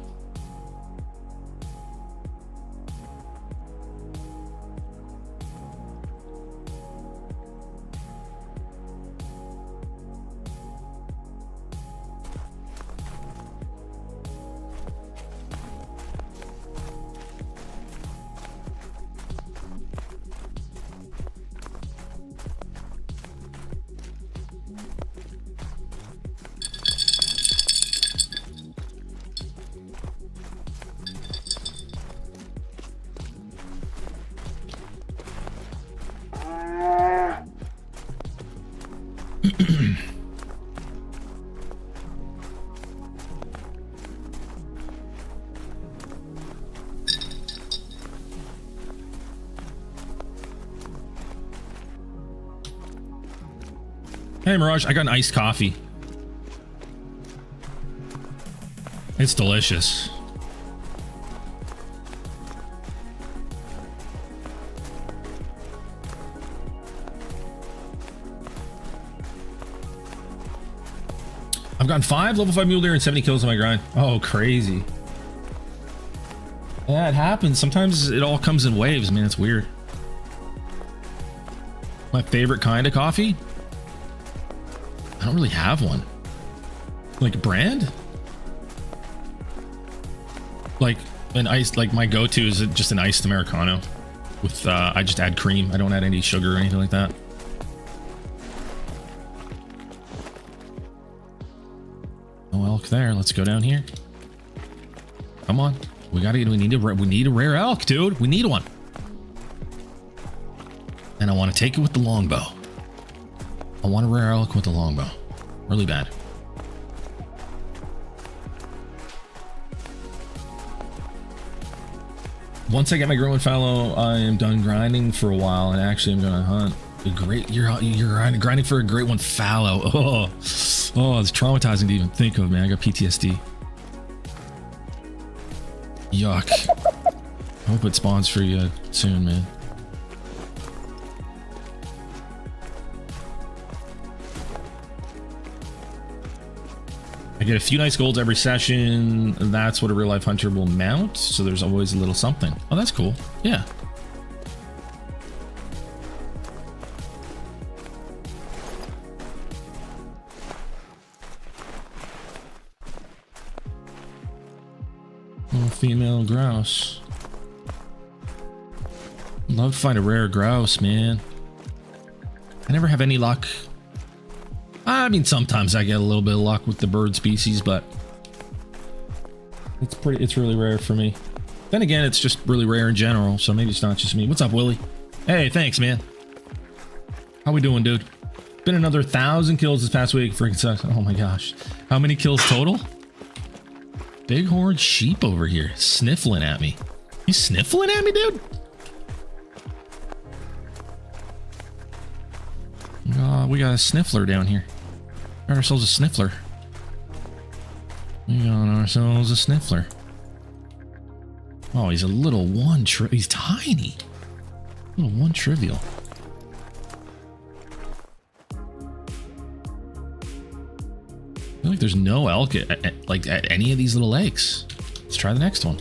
Hey, Mirage, I got an iced coffee. It's delicious. I've gotten 5 level 5 mule deer and 70 kills on my grind. Oh, crazy. Yeah, it happens. Sometimes it all comes in waves, man. It's weird. My favorite kind of coffee? I don't really have one. Like brand? Like an iced, like my go-to is just an iced Americano with, I just add cream. I don't add any sugar or anything like that. No elk there. Let's go down here. Come on. We need a rare elk, dude. We need one. And I want to take it with the longbow. I want a rare elk with the longbow. Really bad. Once I get my growing fallow, I am done grinding for a while, and actually I'm gonna hunt a great. You're grinding for a great one fallow. Oh, it's traumatizing to even think of, man. I got PTSD. Yuck. I hope it spawns for you soon, man. I get a few nice golds every session. That's what a real life hunter will mount. So there's always a little something. Oh, that's cool. Yeah. Oh, female grouse. Love to find a rare grouse, man. I never have any luck. I mean, sometimes I get a little bit of luck with the bird species, but it's really rare for me. Then again, it's just really rare in general, so maybe it's not just me. What's up, Willie? Hey, thanks, man. How we doing, dude? Been another 1,000 kills this past week. Freaking sucks. Oh my gosh. How many kills total? Bighorn sheep over here sniffling at me. He's sniffling at me, dude? We got a sniffler down here. Got ourselves a sniffler. We got ourselves a sniffler. Oh, he's a little one. He's tiny. Little one trivial. I feel like there's no elk at any of these little lakes. Let's try the next one.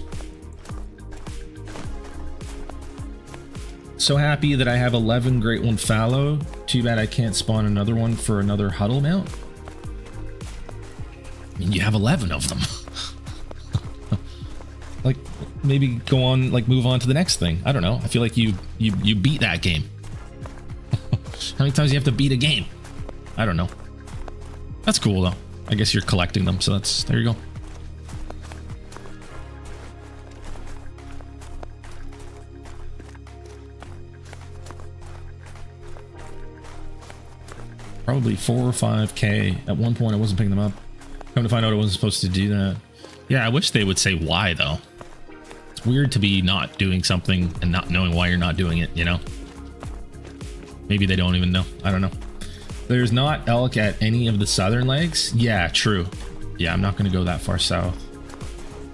So happy that I have 11 great one fallow. Too bad I can't spawn another one for another huddle mount. I mean, you have 11 of them. Like, maybe go on, like, move on to the next thing. I don't know. I feel like you beat that game. How many times do you have to beat a game? I don't know. That's cool, though. I guess you're collecting them, so there you go. Probably 4 or 5K. At one point, I wasn't picking them up. Come to find out I wasn't supposed to do that. Yeah, I wish they would say why, though. It's weird to be not doing something and not knowing why you're not doing it, you know? Maybe they don't even know. I don't know. There's not elk at any of the southern lakes? Yeah, true. Yeah, I'm not going to go that far south.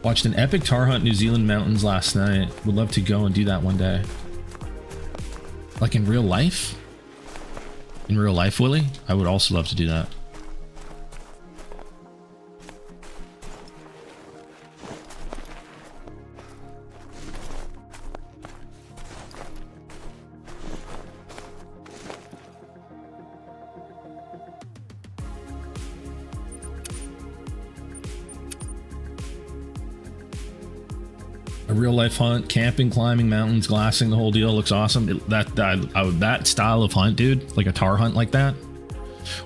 Watched an epic tar hunt New Zealand mountains last night. Would love to go and do that one day. Like in real life? In real life, Willie? I would also love to do that. A real life hunt, camping, climbing mountains, glassing, the whole deal looks awesome. That style of hunt, dude, like a tar hunt like that,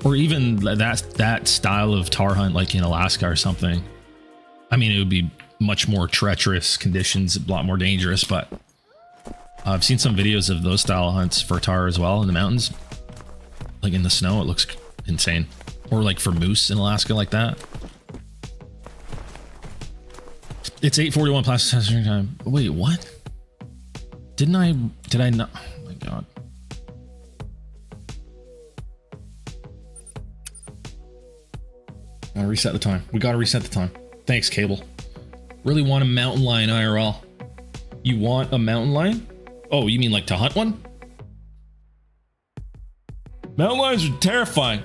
or even that style of tar hunt like in Alaska or something. I mean, it would be much more treacherous conditions, a lot more dangerous, but I've seen some videos of those style hunts for tar as well in the mountains, like in the snow. It looks insane. Or like for moose in Alaska like that. It's 8:41 plastic testing time. Wait, what? Did I not? Oh my god. Gotta reset the time. We gotta reset the time. Thanks, Cable. Really want a mountain lion IRL. You want a mountain lion? Oh, you mean like to hunt one? Mountain lions are terrifying.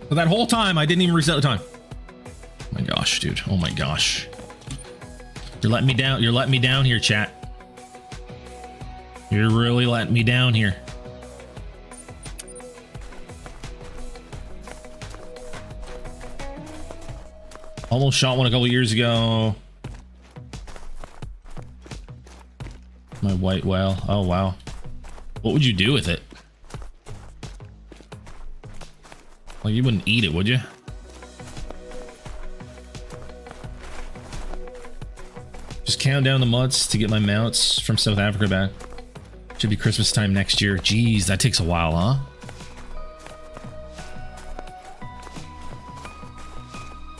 But that whole time, I didn't even reset the time. Oh my gosh, dude. Oh my gosh. You're letting me down. You're letting me down here, chat. You're really letting me down here. Almost shot one a couple years ago. My white whale. Oh, wow. What would you do with it? Like, you wouldn't eat it, would you? Just count down the months to get my mounts from South Africa back. Should be Christmas time next year. Jeez, that takes a while, huh?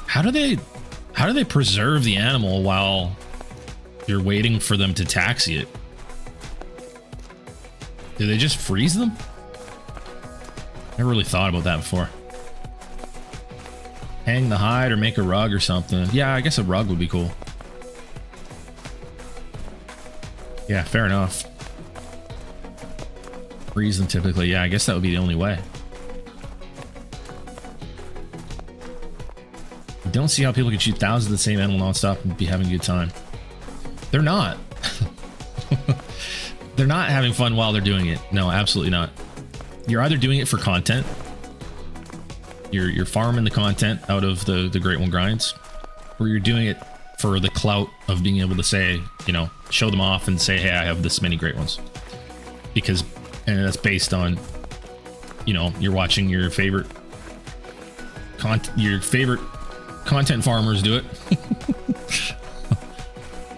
How do they preserve the animal while you're waiting for them to taxi it? Do they just freeze them? Never really thought about that before. Hang the hide or make a rug or something. Yeah, I guess a rug would be cool. Yeah, fair enough. Freeze them typically. Yeah, I guess that would be the only way. I don't see how people can shoot thousands of the same animal nonstop and be having a good time. They're not. They're not having fun while they're doing it. No, absolutely not. You're either doing it for content. You're farming the content out of the Great One Grinds, or you're doing it for the clout of being able to say, you know, show them off and say, hey, I have this many Great Ones. Because, and that's based on, you know, you're watching your favorite content farmers do it.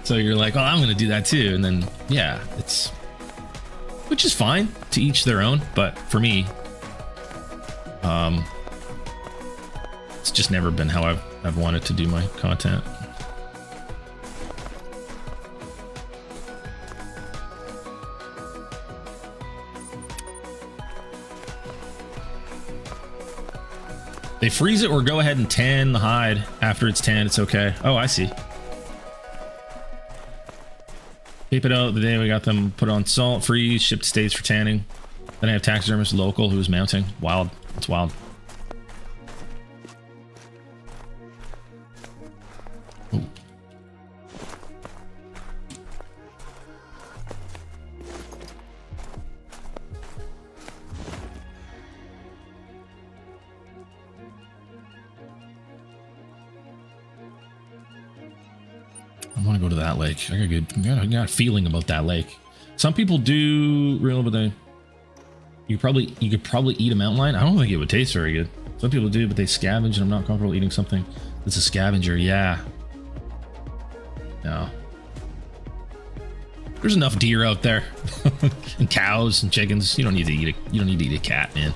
So you're like, oh, I'm gonna do that too. And then yeah, which is fine, to each their own, but for me, it's just never been how I've wanted to do my content. They freeze it or go ahead and tan the hide after it's tanned. It's okay. Oh, I see. Tape it out the day we got them put on salt, freeze, shipped to States for tanning. Then I have taxidermist local who's mounting. Wild. It's wild. Ooh. I want to go to that lake. I got a feeling about that lake. Some people do real, but you could probably eat a mountain lion. I don't think it would taste very good. Some people do, but they scavenge, and I'm not comfortable eating something that's a scavenger. Yeah. No. There's enough deer out there, and cows and chickens. You don't need to eat a cat, man.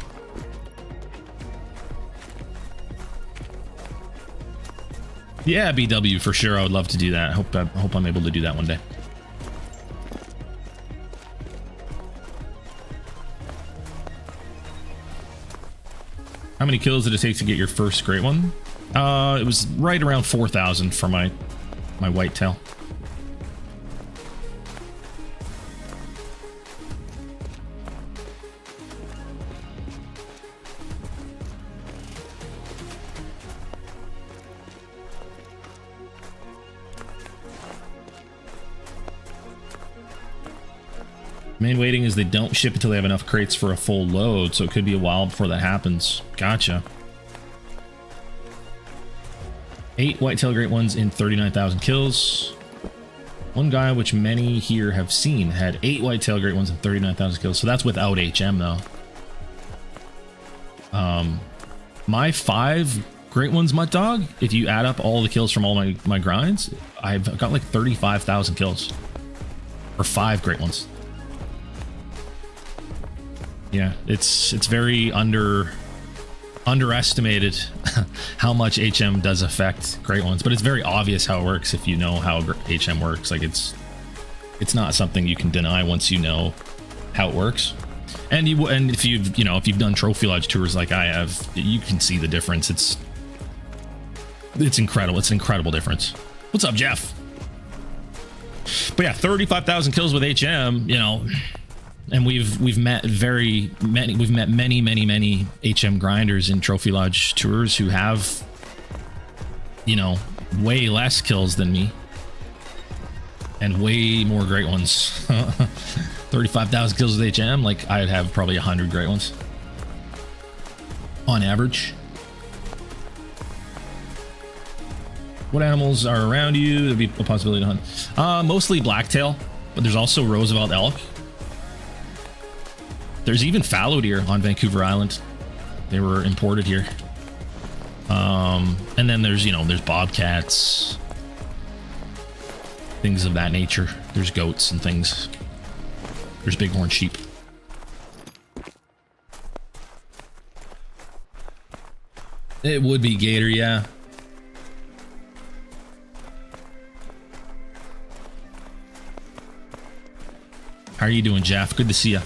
Yeah, BW for sure. I would love to do that. I hope I'm able to do that one day. How many kills did it take to get your first great one? It was right around 4,000 for my whitetail. Main waiting is they don't ship until they have enough crates for a full load, so it could be a while before that happens. Gotcha. 8 whitetail great ones in 39,000 kills. One guy, which many here have seen, had 8 whitetail great ones and 39,000 kills. So that's without HM though. My 5 great ones mutt dog, if you add up all the kills from all my grinds, I've got like 35,000 kills. Or 5 great ones. Yeah, it's very underestimated how much HM does affect great ones, but it's very obvious how it works if you know how HM works. Like it's not something you can deny once you know how it works. And if you've done trophy lodge tours like I have, you can see the difference. It's incredible. It's an incredible difference. What's up, Jeff? But yeah, 35,000 kills with HM, you know. And we've met many HM grinders in trophy lodge tours who have, you know, way less kills than me and way more great ones. 35,000 kills with HM, like I'd have probably 100 great ones on average. What animals are around you? There'd be a possibility to hunt. Mostly blacktail, but there's also Roosevelt elk. There's even fallow deer on Vancouver Island. They were imported here. And then there's bobcats, things of that nature. There's goats and things. There's bighorn sheep. It would be gator, yeah. How are you doing, Jeff? Good to see you.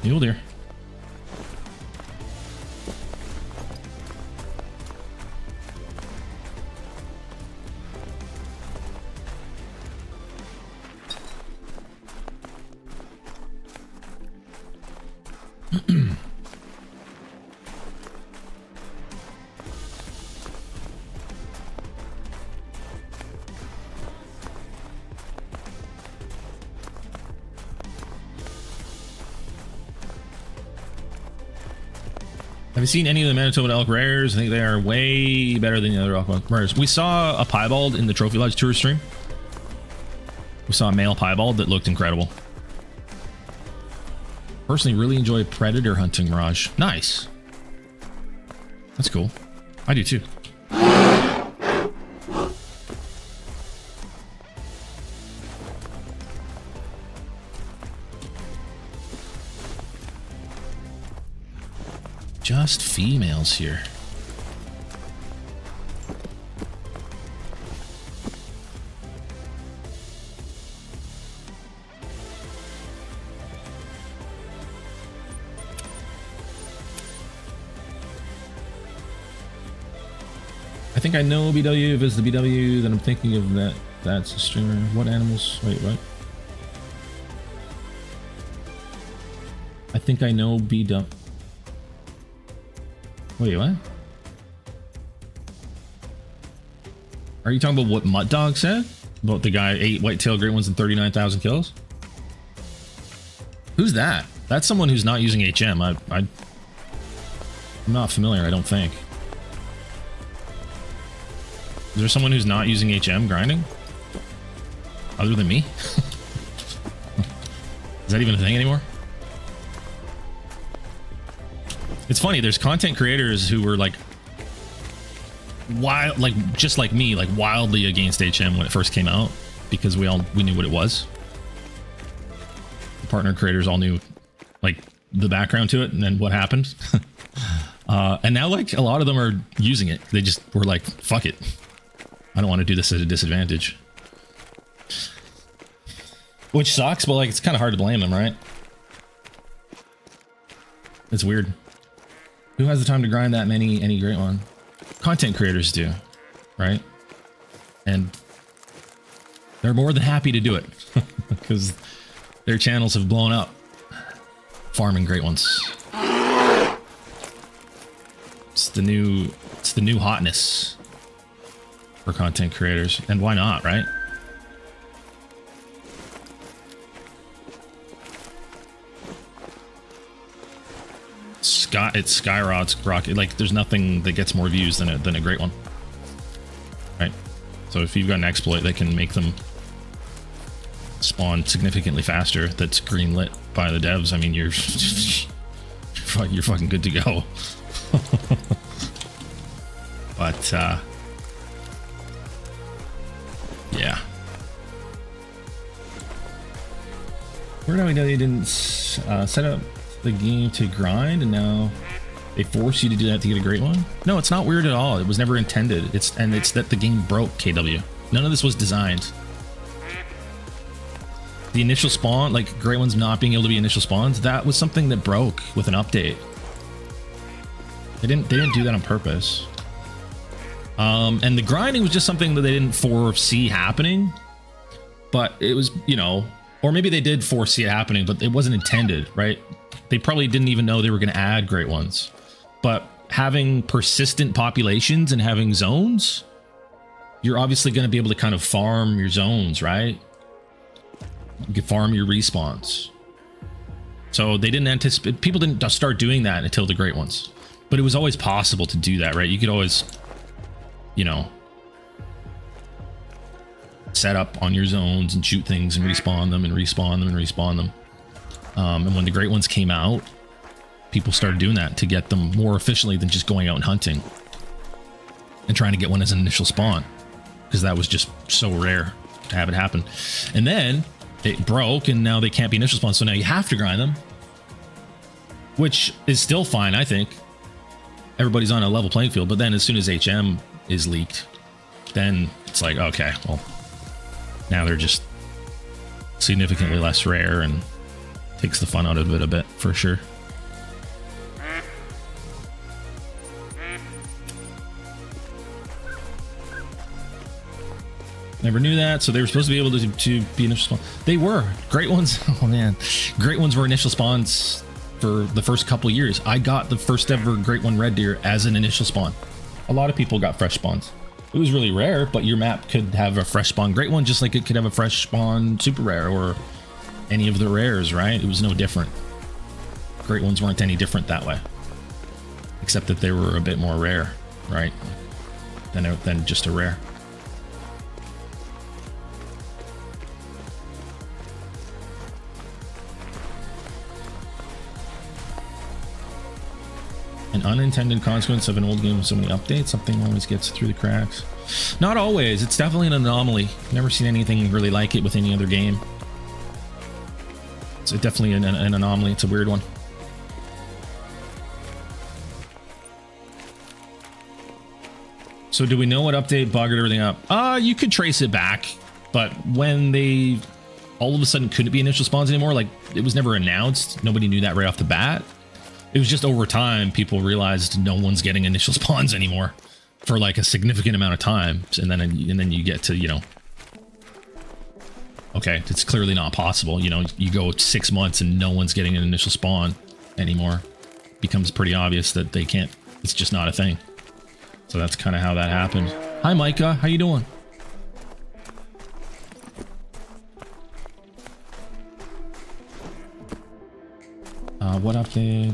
Mule deer. Have you seen any of the Manitoba elk rares? I think they are way better than the other elk rares. We saw a piebald in the Trophy Lodge tour stream. We saw a male piebald that looked incredible. Personally, really enjoy predator hunting, Mirage. Nice. That's cool. I do too. Just females here. I think I know BW. If it's the BW, then I'm thinking of that. That's a streamer. What animals? Wait, what? I think I know BW. Wait, what? Are you talking about what Mutt Dog said? About the guy 8 white-tailed great ones and 39,000 kills? Who's that? That's someone who's not using HM. I'm not familiar, I don't think. Is there someone who's not using HM grinding? Other than me? Is that even a thing anymore? It's funny, there's content creators who were like wild, like just like me, like wildly against HM when it first came out because we knew what it was. The partner creators all knew like the background to it and then what happened. And now like a lot of them are using it. They just were like, fuck it. I don't want to do this at a disadvantage. Which sucks, but like it's kind of hard to blame them, right? It's weird. Who has the time to grind that many, any great one? Content creators do, right? And they're more than happy to do it because their channels have blown up farming great ones. It's the new hotness for content creators, and why not, right? It's skyrocket. Like there's nothing that gets more views than a great one, right? So if you've got an exploit that can make them spawn significantly faster, that's greenlit by the devs, I mean you're fucking good to go. But yeah. Where do we know they didn't set up the game to grind and now they force you to do that to get a great one? No, it's not weird at all. It was never intended. It's that the game broke, KW. None of this was designed. The initial spawn, like great ones not being able to be initial spawns, that was something that broke with an update. They didn't do that on purpose. And the grinding was just something that they didn't foresee happening, but it was, you know, or maybe they did foresee it happening, but it wasn't intended, right? They probably didn't even know they were going to add great ones. But having persistent populations and having zones, you're obviously going to be able to kind of farm your zones, right? You can farm your respawns. So they didn't anticipate, people didn't start doing that until the great ones. But it was always possible to do that, right? You could always, you know, set up on your zones and shoot things and respawn them and respawn them and respawn them. And when the great ones came out, people started doing that to get them more efficiently than just going out and hunting and trying to get one as an initial spawn, because that was just so rare to have it happen. And then it broke and now they can't be initial spawns, so now you have to grind them, which is still fine. I think everybody's on a level playing field, but then as soon as HM is leaked, then it's like, okay, well, now they're just significantly less rare and takes the fun out of it a bit, for sure. Never knew that. So they were supposed to be able to be initial spawn. They were. Great ones. Oh man. Great ones were initial spawns for the first couple years. I got the first ever great one red deer as an initial spawn. A lot of people got fresh spawns. It was really rare, but your map could have a fresh spawn great one just like it could have a fresh spawn super rare or any of the rares, right? It was no different. Great ones weren't any different that way. except that they were a bit more rare, right? Than just a rare. An unintended consequence of an old game with so many updates. Something always gets through the cracks. Not always. It's definitely an anomaly. Never seen anything really like it with any other game. It's definitely an anomaly. It's a weird one. So do we know what update buggered everything up? You could trace it back, but when they all of a sudden couldn't be initial spawns anymore, like it was never announced. Nobody knew that right off the bat. It was just over time people realized no one's getting initial spawns anymore for like a significant amount of time, and then you get to, you know, okay, it's clearly not possible. You know, you go 6 months and no one's getting an initial spawn anymore. It becomes pretty obvious that they can't. It's just not a thing. So that's kind of how that happened. Hi, Micah. How you doing? What update?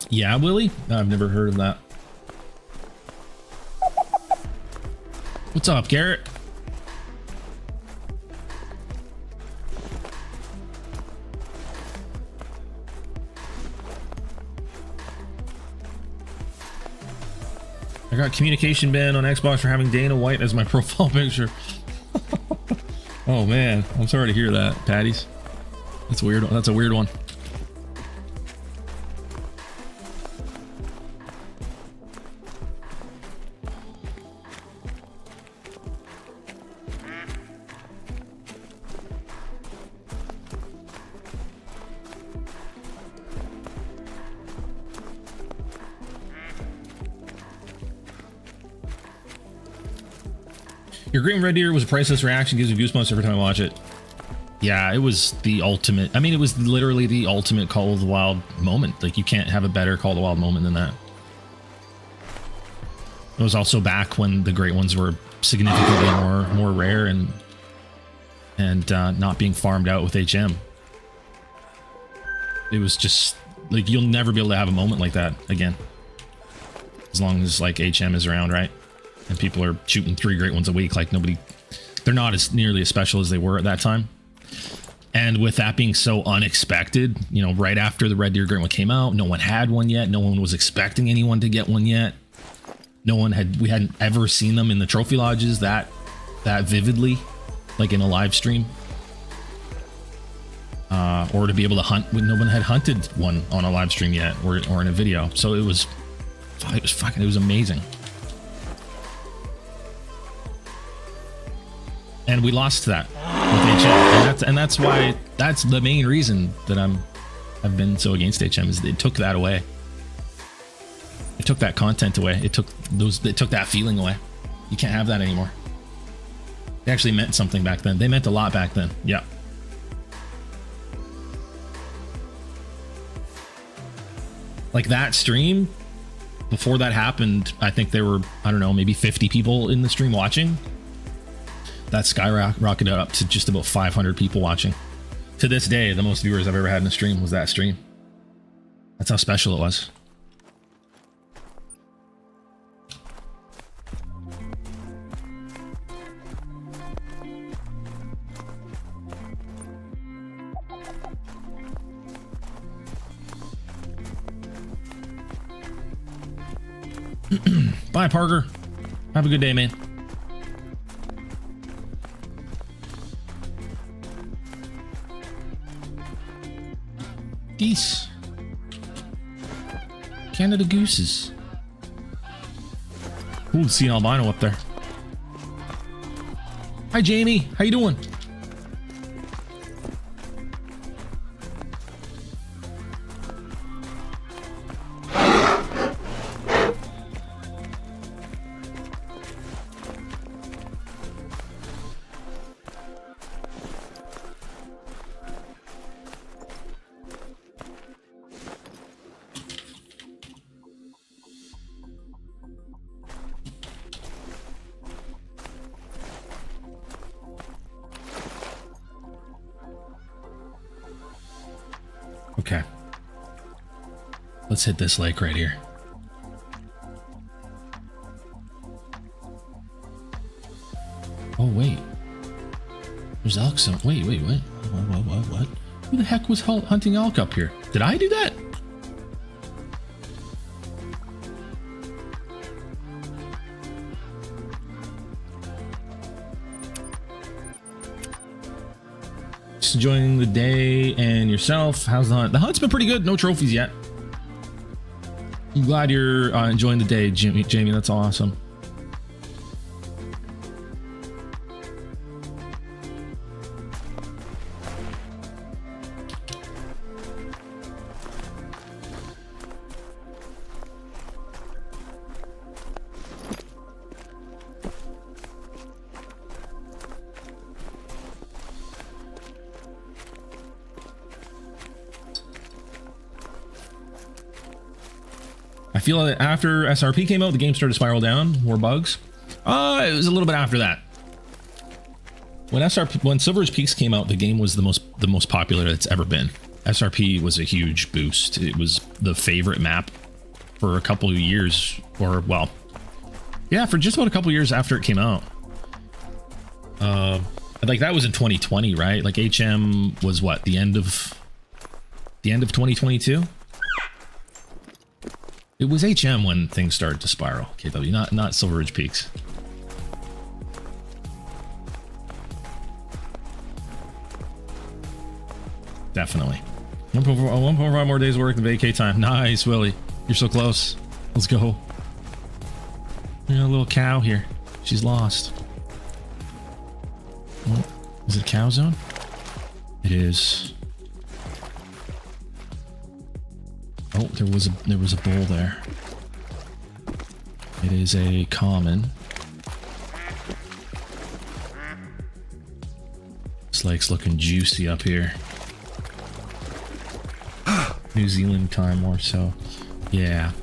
Yeah, Willie? I've never heard of that. What's up, Garrett? I got communication ban on Xbox for having Dana White as my profile picture. Oh man, I'm sorry to hear that, Patties. That's weird. That's a weird one. Your Green Red Deer was a priceless reaction, gives you goosebumps every time I watch it. Yeah, it was the ultimate. I mean, it was literally the ultimate Call of the Wild moment. Like, you can't have a better Call of the Wild moment than that. It was also back when the great ones were significantly more rare and not being farmed out with HM. It was just like, you'll never be able to have a moment like that again, as long as like HM is around, right? And people are shooting 3 great ones a week. Like, they're not as nearly as special as they were at that time. And with that being so unexpected, you know, right after the Red Deer Great One came out, no one had one yet. No one was expecting anyone to get one yet. We hadn't ever seen them in the trophy lodges that vividly, like in a live stream. Or to be able to hunt when no one had hunted one on a live stream yet, or in a video. So it was amazing. And we lost that with HM, and that's why, that's the main reason that I've been so against HM, is they took that away. It took that content away. It took that feeling away. You can't have that anymore. They actually meant something back then. They meant a lot back then. Yeah. Like that stream, before that happened, I think there were, I don't know, maybe 50 people in the stream watching. That skyrocketed up to just about 500 people watching. To this day, the most viewers I've ever had in a stream was that stream. That's how special it was. Bye, Parker. Have a good day, man. Geese. Canada gooses. Ooh, see an albino up there. Hi, Jamie. How you doing? Let's hit this lake right here. Oh, wait. There's elk zone. Wait, what? What? Who the heck was hunting elk up here? Did I do that? Just enjoying the day and yourself. How's the hunt? The hunt's been pretty good. No trophies yet. I'm glad you're enjoying the day, Jamie. That's awesome. I feel that after SRP came out, the game started to spiral down. More bugs. It was a little bit after that. When Silver Ridge Peaks came out, the game was the most popular it's ever been. SRP was a huge boost. It was the favorite map for a couple of years, or well, yeah, for just about a couple of years after it came out. Like that was in 2020, right? Like HM was what, the end of 2022? It was HM when things started to spiral, KW, not Silver Ridge Peaks. Definitely. 1.5 more days work than vacay time. Nice, Willie. You're so close. Let's go. There's a little cow here. She's lost. Oh, is it a cow zone? It is. Oh, there was a bull there. It is a common. This lake's looking juicy up here. New Zealand time more so. Yeah.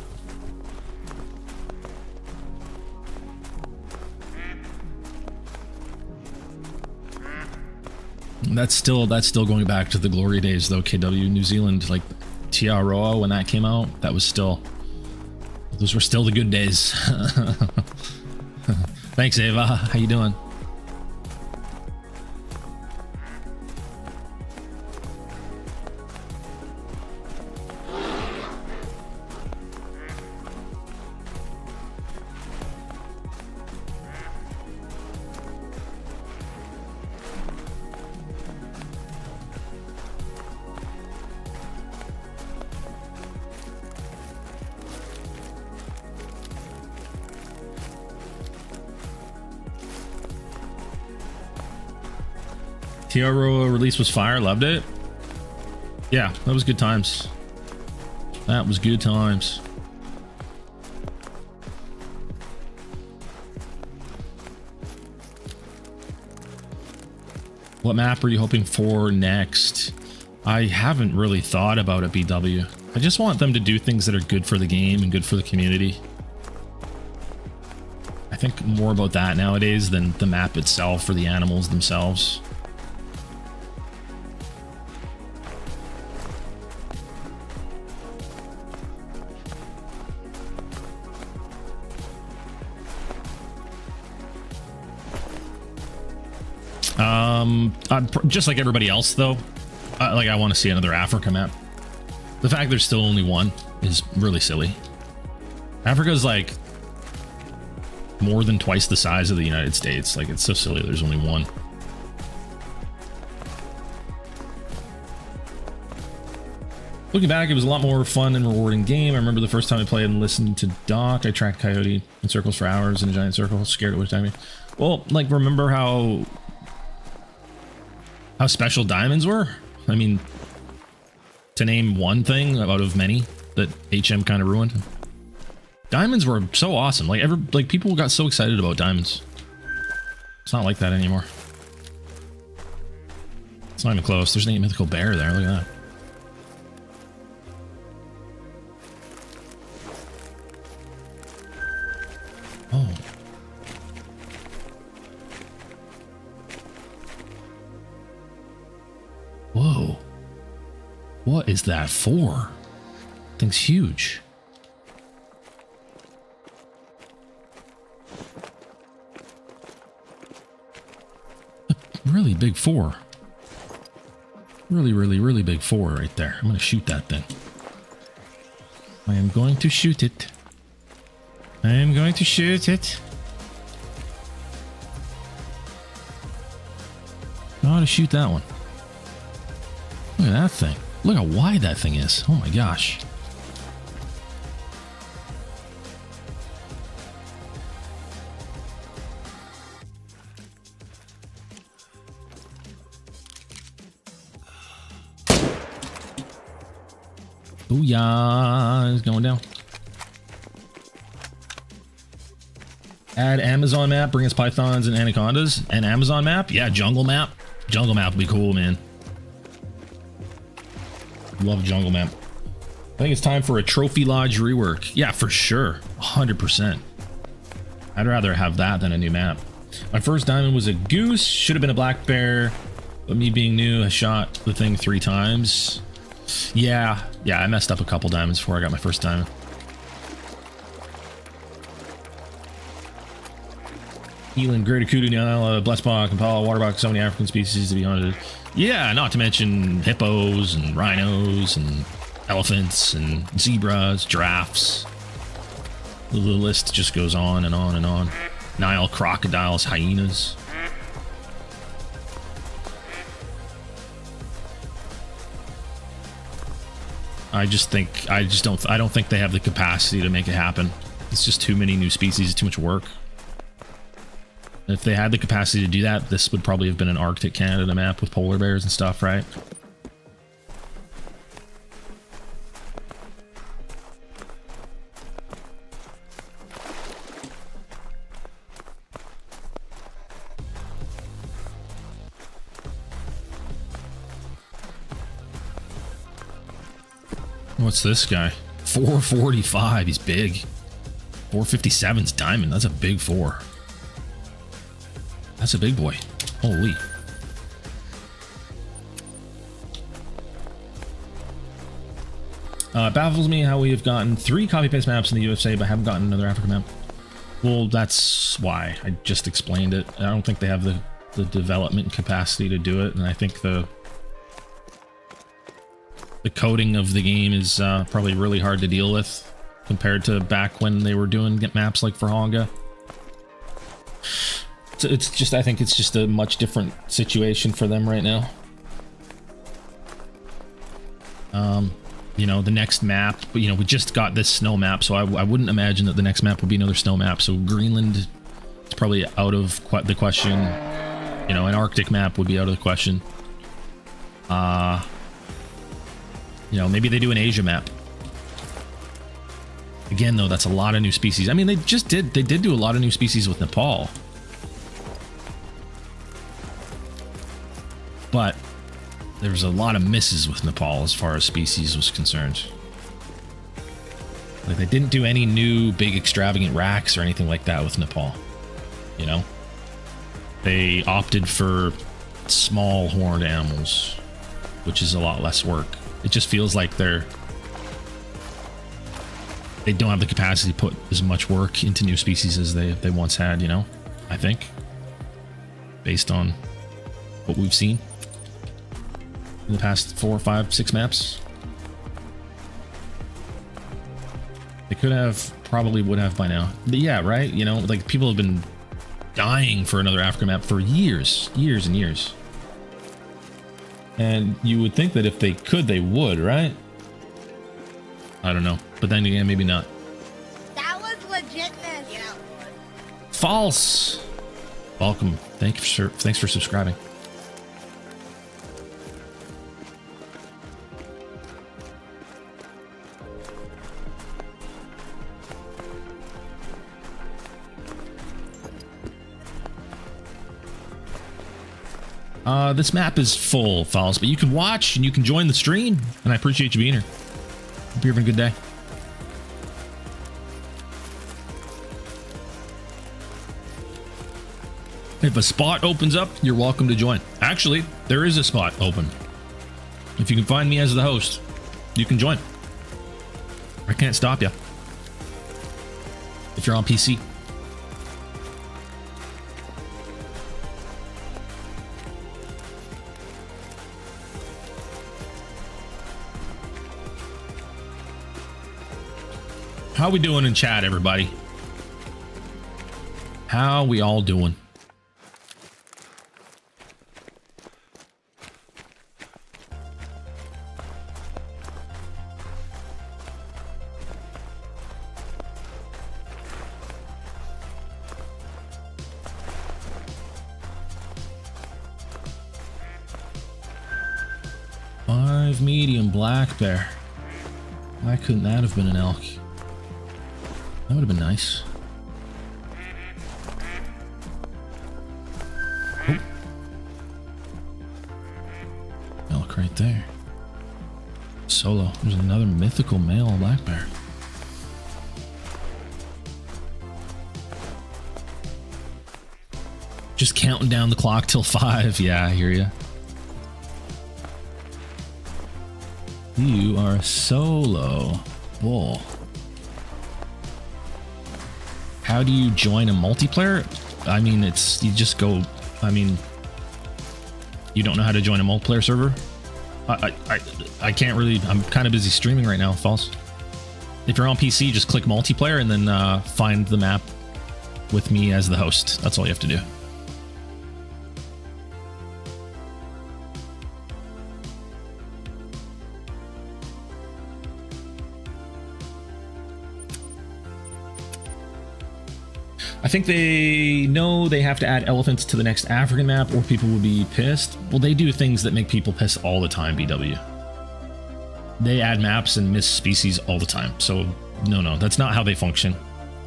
That's still going back to the glory days though, KW. New Zealand, like Aotearoa, when that came out, those were still the good days. Thanks, Ava. How you doing? Aotearoa release was fire. Loved it. Yeah, that was good times. That was good times. What map are you hoping for next? I haven't really thought about it, BW. I just want them to do things that are good for the game and good for the community. I think more about that nowadays than the map itself or the animals themselves. Just like everybody else though, like I want to see another Africa map. The fact there's still only one is really silly. Africa's like more than twice the size of the United States. Like it's so silly there's only one. Looking back, it was a lot more fun and rewarding game. I remember the first time I played and listened to Doc. I tracked Coyote in circles for hours in a giant circle, scared it was timing. Well, like remember how special diamonds were? I mean, to name one thing out of many that HM kind of ruined. Diamonds were so awesome. Like people got so excited about diamonds. It's not like that anymore. It's not even close. There's an 8 mythical bear there. Look at that. Oh. Whoa. What is that for? Thing's huge. A really big 4. Really, really, really big 4 right there. I'm going to shoot that thing. I am going to shoot it. I am going to shoot it. I ought to shoot that one. Look at that thing. Look how wide that thing is. Oh my gosh. Booyah! It's going down. Add Amazon map, bring us pythons and anacondas. And Amazon map? Yeah, jungle map. Jungle map would be cool, man. Love jungle map. I think it's time for a trophy lodge rework. Yeah, for sure. 100%. I'd rather have that than a new map. My first diamond was a goose. Should have been a black bear. But me being new, I shot the thing 3 times. Yeah, I messed up a couple diamonds before I got my first diamond. Eland, Greater Kudu, Nyala, Blessbach, Impala, Waterbuck, so many African species to be hunted. Yeah, not to mention hippos and rhinos and elephants and zebras, giraffes. The list just goes on and on and on. Nile crocodiles, hyenas. I don't think they have the capacity to make it happen. It's just too many new species, it's too much work. If they had the capacity to do that, this would probably have been an Arctic Canada map with polar bears and stuff, right? What's this guy? 445, he's big. 457's diamond, that's a big 4. That's a big boy. Holy. It baffles me how we have gotten 3 copy-paste maps in the USA but haven't gotten another Africa map. Well, that's why. I just explained it. I don't think they have the development capacity to do it, and I think the coding of the game is probably really hard to deal with compared to back when they were doing maps like for Honga. So it's just, I think it's just a much different situation for them right now. You know, the next map, you know, we just got this snow map, so I wouldn't imagine that the next map would be another snow map. So Greenland is probably out of the question. You know, an Arctic map would be out of the question. You know, maybe they do an Asia map. Again, though, that's a lot of new species. I mean, they did do a lot of new species with Nepal. But there was a lot of misses with Nepal as far as species was concerned. Like, they didn't do any new big extravagant racks or anything like that with Nepal. You know? They opted for small horned animals, which is a lot less work. It just feels like they don't have the capacity to put as much work into new species as they once had, you know? I think. Based on what we've seen in the past 4, 5, 6 maps. They could have, probably would have by now. But yeah, right? You know, like, people have been dying for another Africa map for years and years. And you would think that if they could, they would, right? I don't know. But then again, maybe not.
That was legitness. Yeah.
False. Welcome. Thanks for subscribing. This map is full, False, but you can watch and you can join the stream, and I appreciate you being here. Hope you're having a good day. If a spot opens up, you're welcome to join. Actually, there is a spot open. If you can find me as the host, you can join. I can't stop you. If you're on PC. How we doing in chat, everybody? How we all doing? Medium black bear. Why couldn't that have been an elk? That would have been nice. Oh. Elk right there. Solo. There's another mythical male black bear. Just counting down the clock till 5. Yeah, I hear you. You are a solo bull. How do you join a multiplayer? I mean, it's, you just go, I mean, you don't know how to join a multiplayer server? I can't really, I'm kind of busy streaming right now, false. If you're on PC, just click multiplayer and then find the map with me as the host. That's all you have to do. I think they know they have to add elephants to the next African map or people will be pissed. Well, they do things that make people pissed all the time, BW. They add maps and miss species all the time. So no, that's not how they function.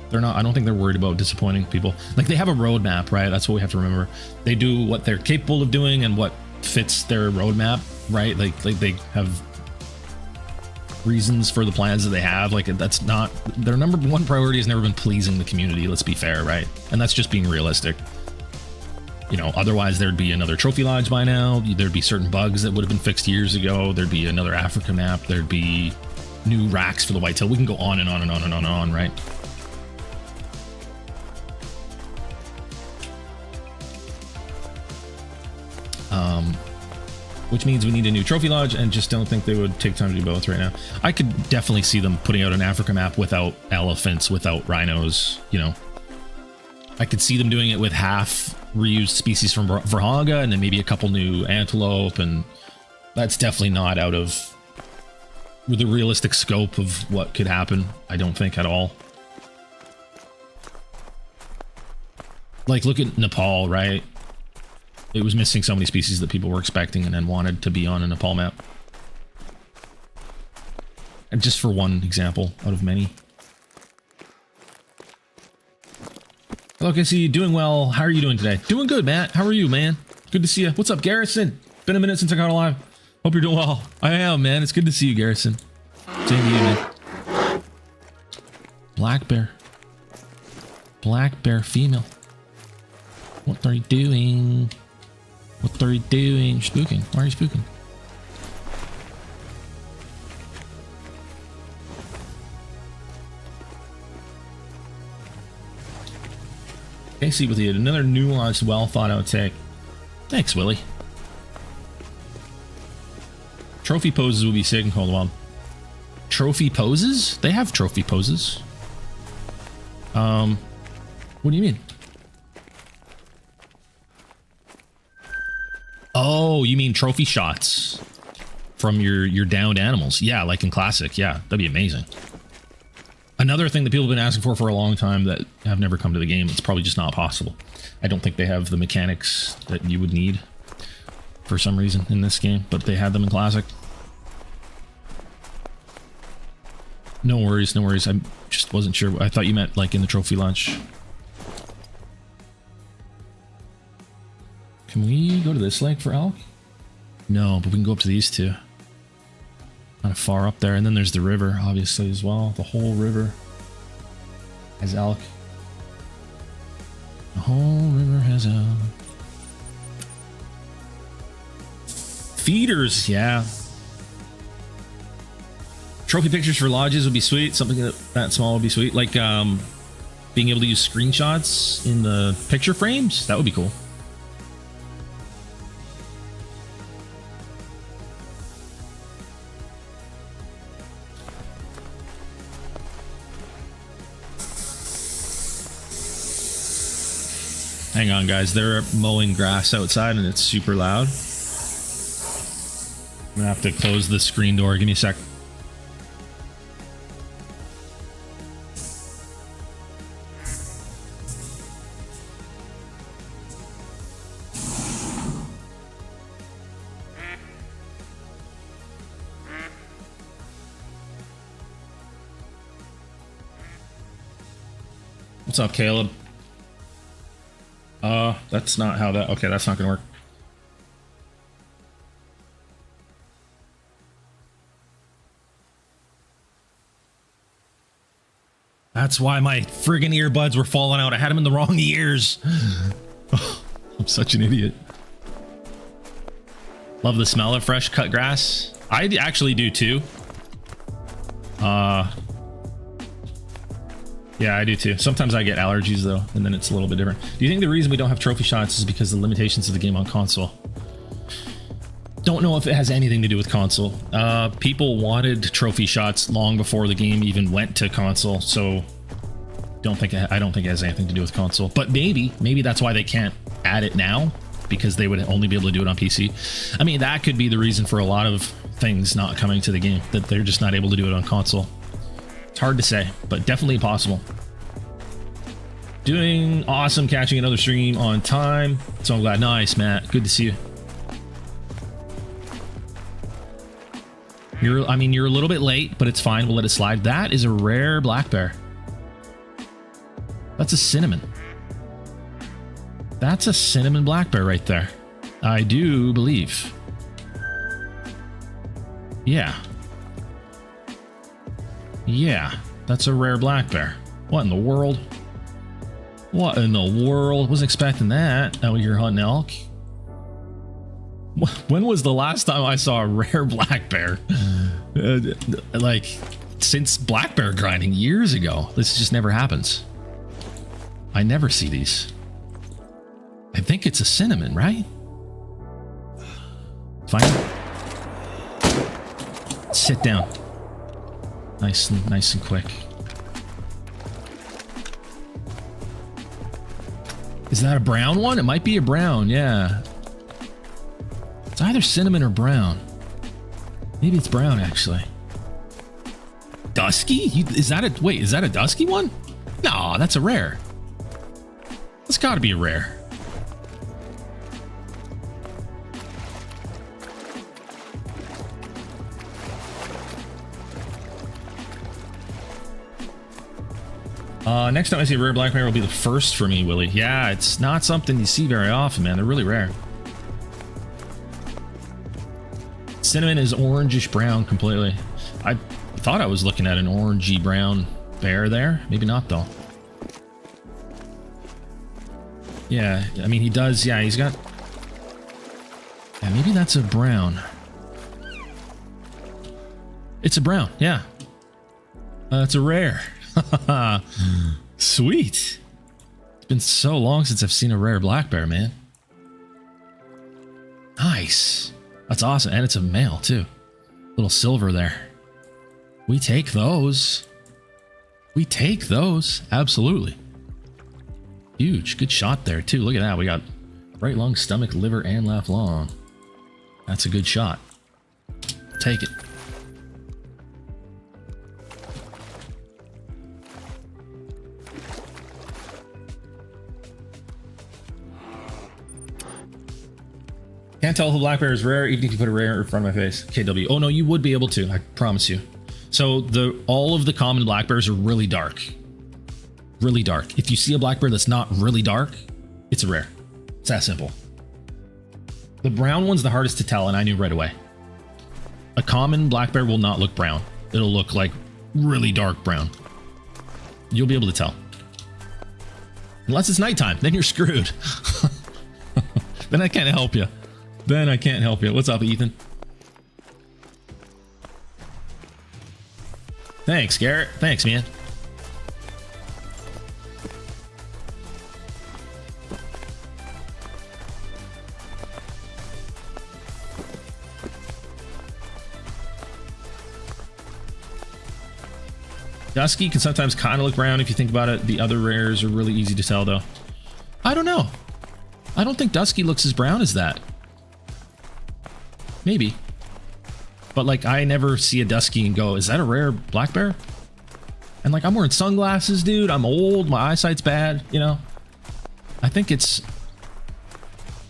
They're not, I don't think they're worried about disappointing people. Like, they have a roadmap, right? That's what we have to remember. They do what they're capable of doing and what fits their roadmap, right? Like they have reasons for the plans that they have. Like, that's not their number one priority. Has never been pleasing the community, let's be fair, right? And that's just being realistic. You know, otherwise there'd be another trophy lodge by now. There'd be certain bugs that would have been fixed years ago. There'd be another Africa map. There'd be new racks for the whitetail. We can go on and on and on and on and on, right? Which means we need a new trophy lodge, and just don't think they would take time to do both right now. I could definitely see them putting out an Africa map without elephants, without rhinos, you know. I could see them doing it with half reused species from Verhaga and then maybe a couple new antelope, and that's definitely not out of the realistic scope of what could happen, I don't think, at all. Like, look at Nepal, right? It was missing so many species that people were expecting and then wanted to be on a Nepal map. And just for one example out of many. Hello, Casey. Doing well. How are you doing today? Doing good, Matt. How are you, man? Good to see you. What's up, Garrison? Been a minute since I got alive. Hope you're doing well. I am, man. It's good to see you, Garrison. Same to you, man. Black bear. Black bear female. What are you doing? What are you doing? Spooking. Why are you spooking? Casey with you. Another nuanced, well thought out take. Thanks, Willie. Trophy poses will be sick in Cold Wild. Trophy poses? They have trophy poses. What do you mean? Oh, you mean trophy shots from your downed animals? Yeah, like in Classic. Yeah, that'd be amazing. Another thing that people have been asking for a long time that have never come to the game. It's probably just not possible. I don't think they have the mechanics that you would need for some reason in this game, but they had them in Classic. No worries, no worries. I just wasn't sure. I thought you meant like in the trophy launch. Can we go to this lake for elk? No, but we can go up to these two. Kind of far up there. And then there's the river, obviously, as well. The whole river has elk. The whole river has elk. Feeders, yeah. Trophy pictures for lodges would be sweet. Something that small would be sweet. Like being able to use screenshots in the picture frames. That would be cool. Hang on, guys. They're mowing grass outside and it's super loud. I'm gonna have to close the screen door. Give me a sec. What's up, Caleb? That's not how that... Okay, that's not gonna work. That's why my friggin' earbuds were falling out. I had them in the wrong ears. I'm such an idiot. Love the smell of fresh cut grass. I actually do too. Yeah, I do too. Sometimes I get allergies though, and then it's a little bit different. Do you think the reason we don't have trophy shots is because of the limitations of the game on console? Don't know if it has anything to do with console. People wanted trophy shots long before the game even went to console, so I don't think it has anything to do with console. But maybe that's why they can't add it now, because they would only be able to do it on PC. I mean, that could be the reason for a lot of things not coming to the game, that they're just not able to do it on console. It's hard to say, but definitely possible. Doing awesome, catching another stream on time. So I'm glad. Nice, Matt. Good to see you. You're a little bit late, but it's fine. We'll let it slide. That is a rare black bear. That's a cinnamon. That's a cinnamon black bear right there. I do believe. Yeah. Yeah, that's a rare black bear. What in the world? What in the world? Wasn't expecting that out here hunting elk. When was the last time I saw a rare black bear? Like, since black bear grinding years ago. This just never happens. I never see these. I think it's a cinnamon, right? Fine. Sit down. Nice and quick. Is that a brown one? It might be a brown, yeah. It's either cinnamon or brown. Maybe it's brown, actually. Dusky? Is that a dusky one? No, that's a rare. That's gotta be a rare. Next time I see a rare black bear will be the first for me, Willie. Yeah, it's not something you see very often, man. They're really rare. Cinnamon is orangish brown completely. I thought I was looking at an orangey brown bear there. Maybe not, though. Yeah, I mean, he does. Yeah, he's got... Yeah, maybe that's a brown. It's a brown, yeah. It's a rare. Sweet. It's been so long since I've seen a rare black bear, man. Nice. That's awesome. And it's a male, too. Little silver there. We take those. We take those. Absolutely. Huge. Good shot there, too. Look at that. We got right lung, stomach, liver, and left lung. That's a good shot. Take it. Can't tell if a black bear is rare, even if you put a rare in front of my face. KW. Oh no, you would be able to. I promise you. So all of the common black bears are really dark. Really dark. If you see a black bear that's not really dark, it's a rare. It's that simple. The brown one's the hardest to tell, and I knew right away. A common black bear will not look brown. It'll look like really dark brown. You'll be able to tell. Unless it's nighttime, then you're screwed. Then I can't help you. Then I can't help you. What's up, Ethan? Thanks, Garrett. Thanks, man. Dusky can sometimes kind of look brown if you think about it. The other rares are really easy to tell, though. I don't know. I don't think Dusky looks as brown as that. Maybe. But, like, I never see a Dusky and go, is that a rare black bear? And, like, I'm wearing sunglasses, dude. I'm old. My eyesight's bad, you know? I think it's...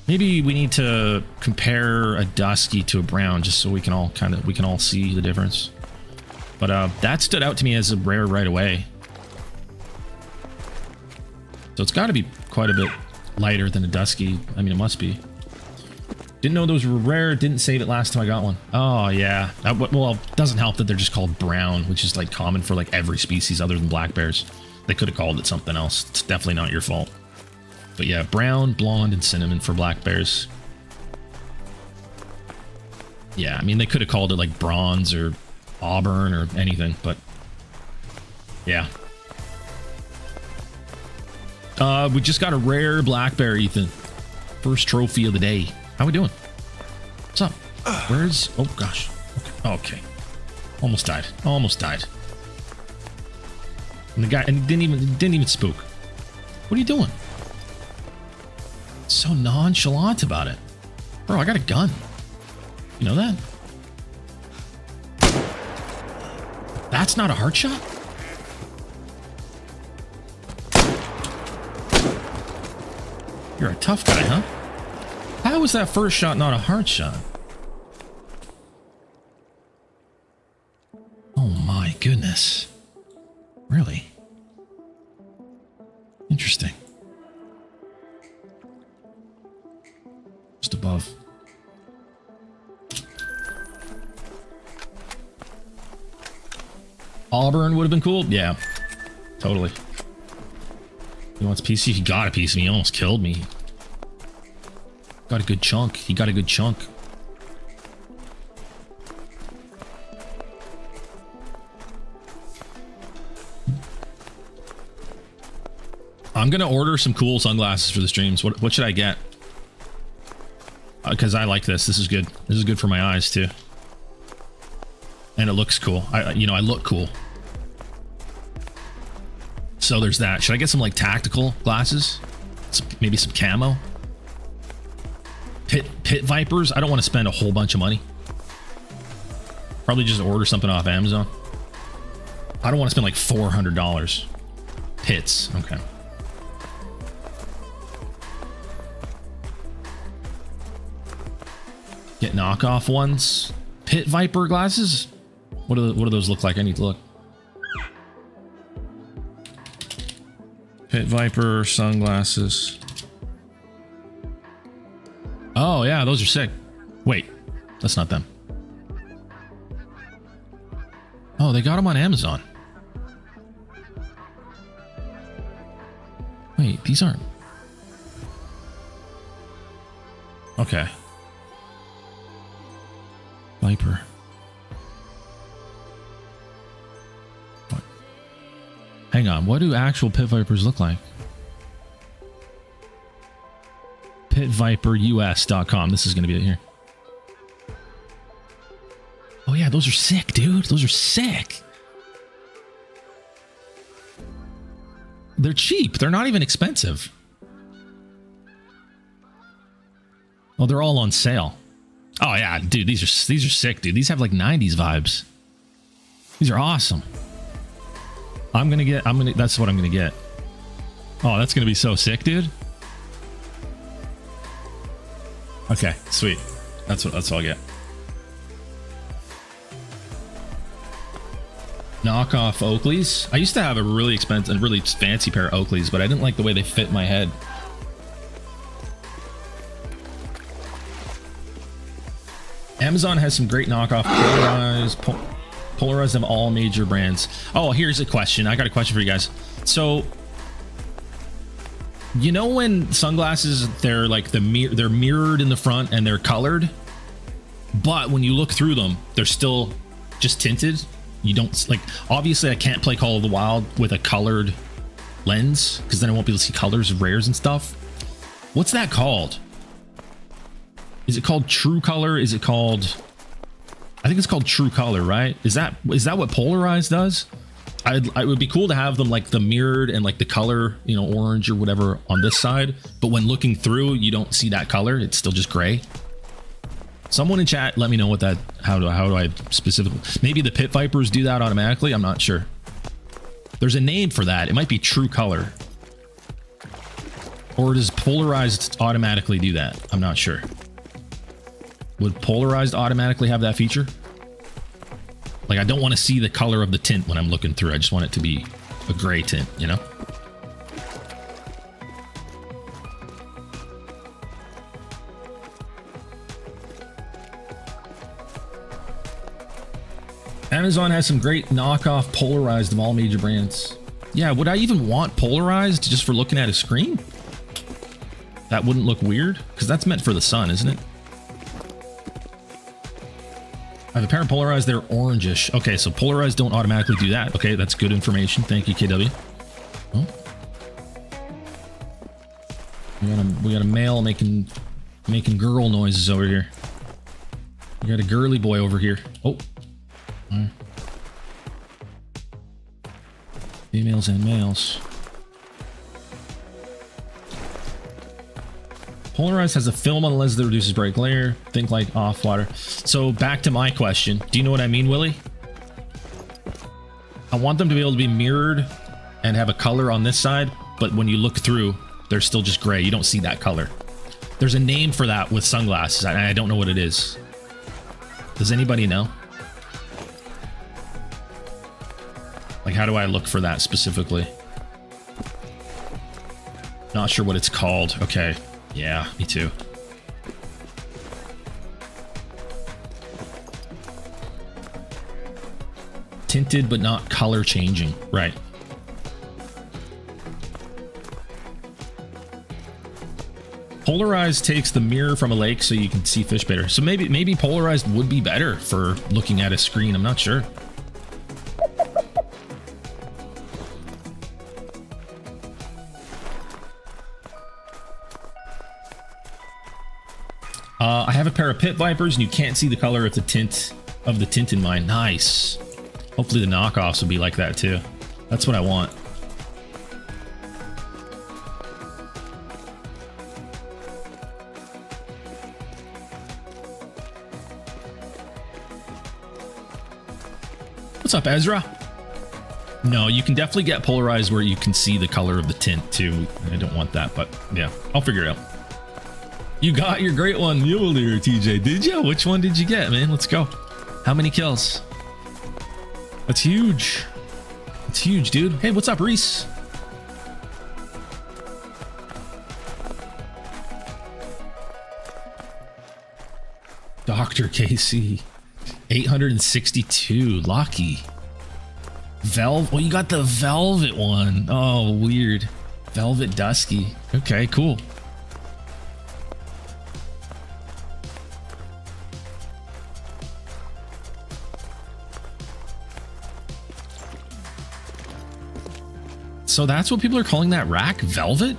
Maybe we need to compare a Dusky to a brown just so we can all see the difference. But that stood out to me as a rare right away. So it's got to be quite a bit lighter than a Dusky. I mean, it must be. Didn't know those were rare. Didn't save it last time I got one. Oh, yeah. Well, it doesn't help that they're just called brown, which is like common for like every species other than black bears. They could have called it something else. It's definitely not your fault. But yeah, brown, blonde, and cinnamon for black bears. Yeah, I mean, they could have called it like bronze or auburn or anything, but yeah. We just got a rare black bear, Ethan. First trophy of the day. How we doing? What's up? Where's... Oh, gosh. Okay. Almost died. Almost died. And the guy... And he didn't even spook. What are you doing? So nonchalant about it. Bro, I got a gun. You know that? That's not a hard shot? You're a tough guy, huh? How was that first shot not a hard shot? Oh my goodness. Really? Interesting. Just above. Auburn would have been cool. Yeah, totally. He wants a piece. He got a piece of me. He almost killed me. Got a good chunk. He got a good chunk. I'm gonna order some cool sunglasses for the streams. What should I get? Because I like this. This is good. This is good for my eyes too. And it looks cool. I look cool. So there's that. Should I get some like tactical glasses? Maybe some camo? Pit Vipers? I don't want to spend a whole bunch of money. Probably just order something off Amazon. I don't want to spend like $400. Pits. Okay. Get knockoff ones. Pit Viper glasses? What do those look like? I need to look. Pit Viper sunglasses. Oh yeah, those are sick. Wait, that's not them. Oh, they got them on Amazon. Wait, these aren't. Okay. Viper. What? Hang on, what do actual Pit Vipers look like? pitviperus.com. This is going to be it here. Oh yeah, those are sick, dude. Those are sick. They're cheap. They're not even expensive. Oh, they're all on sale. Oh yeah, dude, these are sick, dude. These have like 90s vibes. These are awesome. That's what I'm gonna get. Oh, that's gonna be so sick, dude. Okay, sweet. That's what I'll get. Knockoff Oakleys. I used to have a really expensive, really fancy pair of Oakleys, but I didn't like the way they fit my head. Amazon has some great knockoff Polarized of all major brands. Oh, here's a question. I got a question for you guys. So, you know when sunglasses, they're like they're mirrored in the front and they're colored, but when you look through them, they're still just tinted. You don't like, obviously I can't play Call of the Wild with a colored lens because then I won't be able to see colors of rares and stuff. What's that called? Is it called True Color? Is it called, I think it's called True Color, right? Is that what Polarized does? It would be cool to have them like the mirrored and like the color, you know, orange or whatever on this side, but when looking through, you don't see that color. It's still just gray. Someone in chat, let me know what that, how do I specifically, maybe the Pit Vipers do that automatically. I'm not sure. There's a name for that. It might be True Color. Or does Polarized automatically do that? I'm not sure. Would Polarized automatically have that feature? Like, I don't want to see the color of the tint when I'm looking through. I just want it to be a gray tint, you know? Amazon has some great knockoff Polarized of all major brands. Yeah, would I even want Polarized just for looking at a screen? That wouldn't look weird? Because that's meant for the sun, isn't it? I have a pair of Polarized, they're orangish. Okay, so Polarized don't automatically do that. Okay, that's good information. Thank you, KW. Oh. We got a male making girl noises over here. We got a girly boy over here. Oh. Females and males. Polarized has a film on the lens that reduces bright glare. Think like off water. So back to my question. Do you know what I mean, Willie? I want them to be able to be mirrored and have a color on this side, but when you look through, they're still just gray. You don't see that color. There's a name for that with sunglasses, and I don't know what it is. Does anybody know? Like, how do I look for that specifically? Not sure what it's called. Okay. Yeah, me too. Tinted, but not color changing. Right. Polarized takes the mirror from a lake so you can see fish better. So maybe Polarized would be better for looking at a screen. I'm not sure. I have a pair of Pit Vipers, and you can't see the color of the tint in mine. Nice. Hopefully the knockoffs will be like that too. That's what I want. What's up, Ezra? No, you can definitely get Polarized where you can see the color of the tint too. I don't want that, but yeah, I'll figure it out. You got your great one, mule deer, TJ. Did you? Which one did you get, man? Let's go. How many kills? That's huge. That's huge, dude. Hey, what's up, Reese? Dr. KC. 862. Lucky. Velvet. Oh, you got the velvet one. Oh, weird. Velvet Dusky. Okay, cool. So that's what people are calling that rack? Velvet?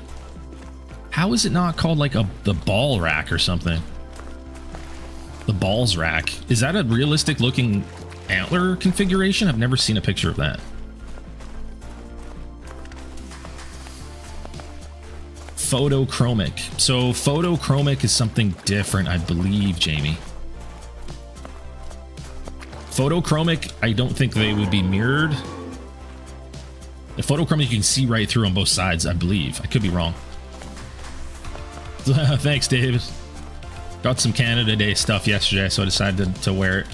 How is it not called like the ball rack or something? The balls rack. Is that a realistic looking antler configuration? I've never seen a picture of that. Photochromic. So photochromic is something different, I believe, Jamie. Photochromic, I don't think they would be mirrored. The photochromic you can see right through on both sides, I believe. I could be wrong. Thanks, David. Got some Canada Day stuff yesterday, so I decided to wear it.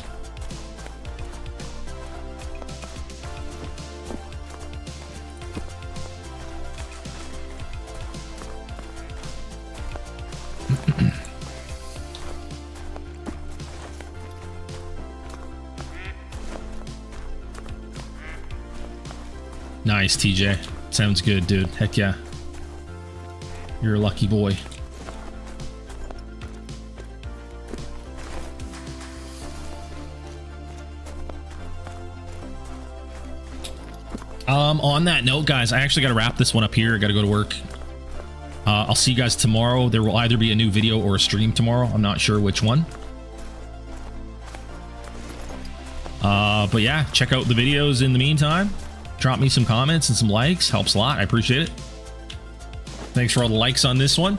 Nice, TJ. Sounds good, dude. Heck yeah. You're a lucky boy. On that note, guys, I actually got to wrap this one up here. I got to go to work. I'll see you guys tomorrow. There will either be a new video or a stream tomorrow. I'm not sure which one. But yeah, check out the videos in the meantime. Drop me some comments and some likes. Helps a lot. I appreciate it. Thanks for all the likes on this one.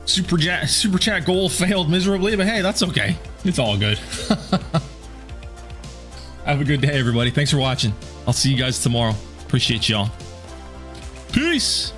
Super chat goal failed miserably, but hey, that's okay. It's all good. Have a good day, everybody. Thanks for watching. I'll see you guys tomorrow. Appreciate y'all. Peace.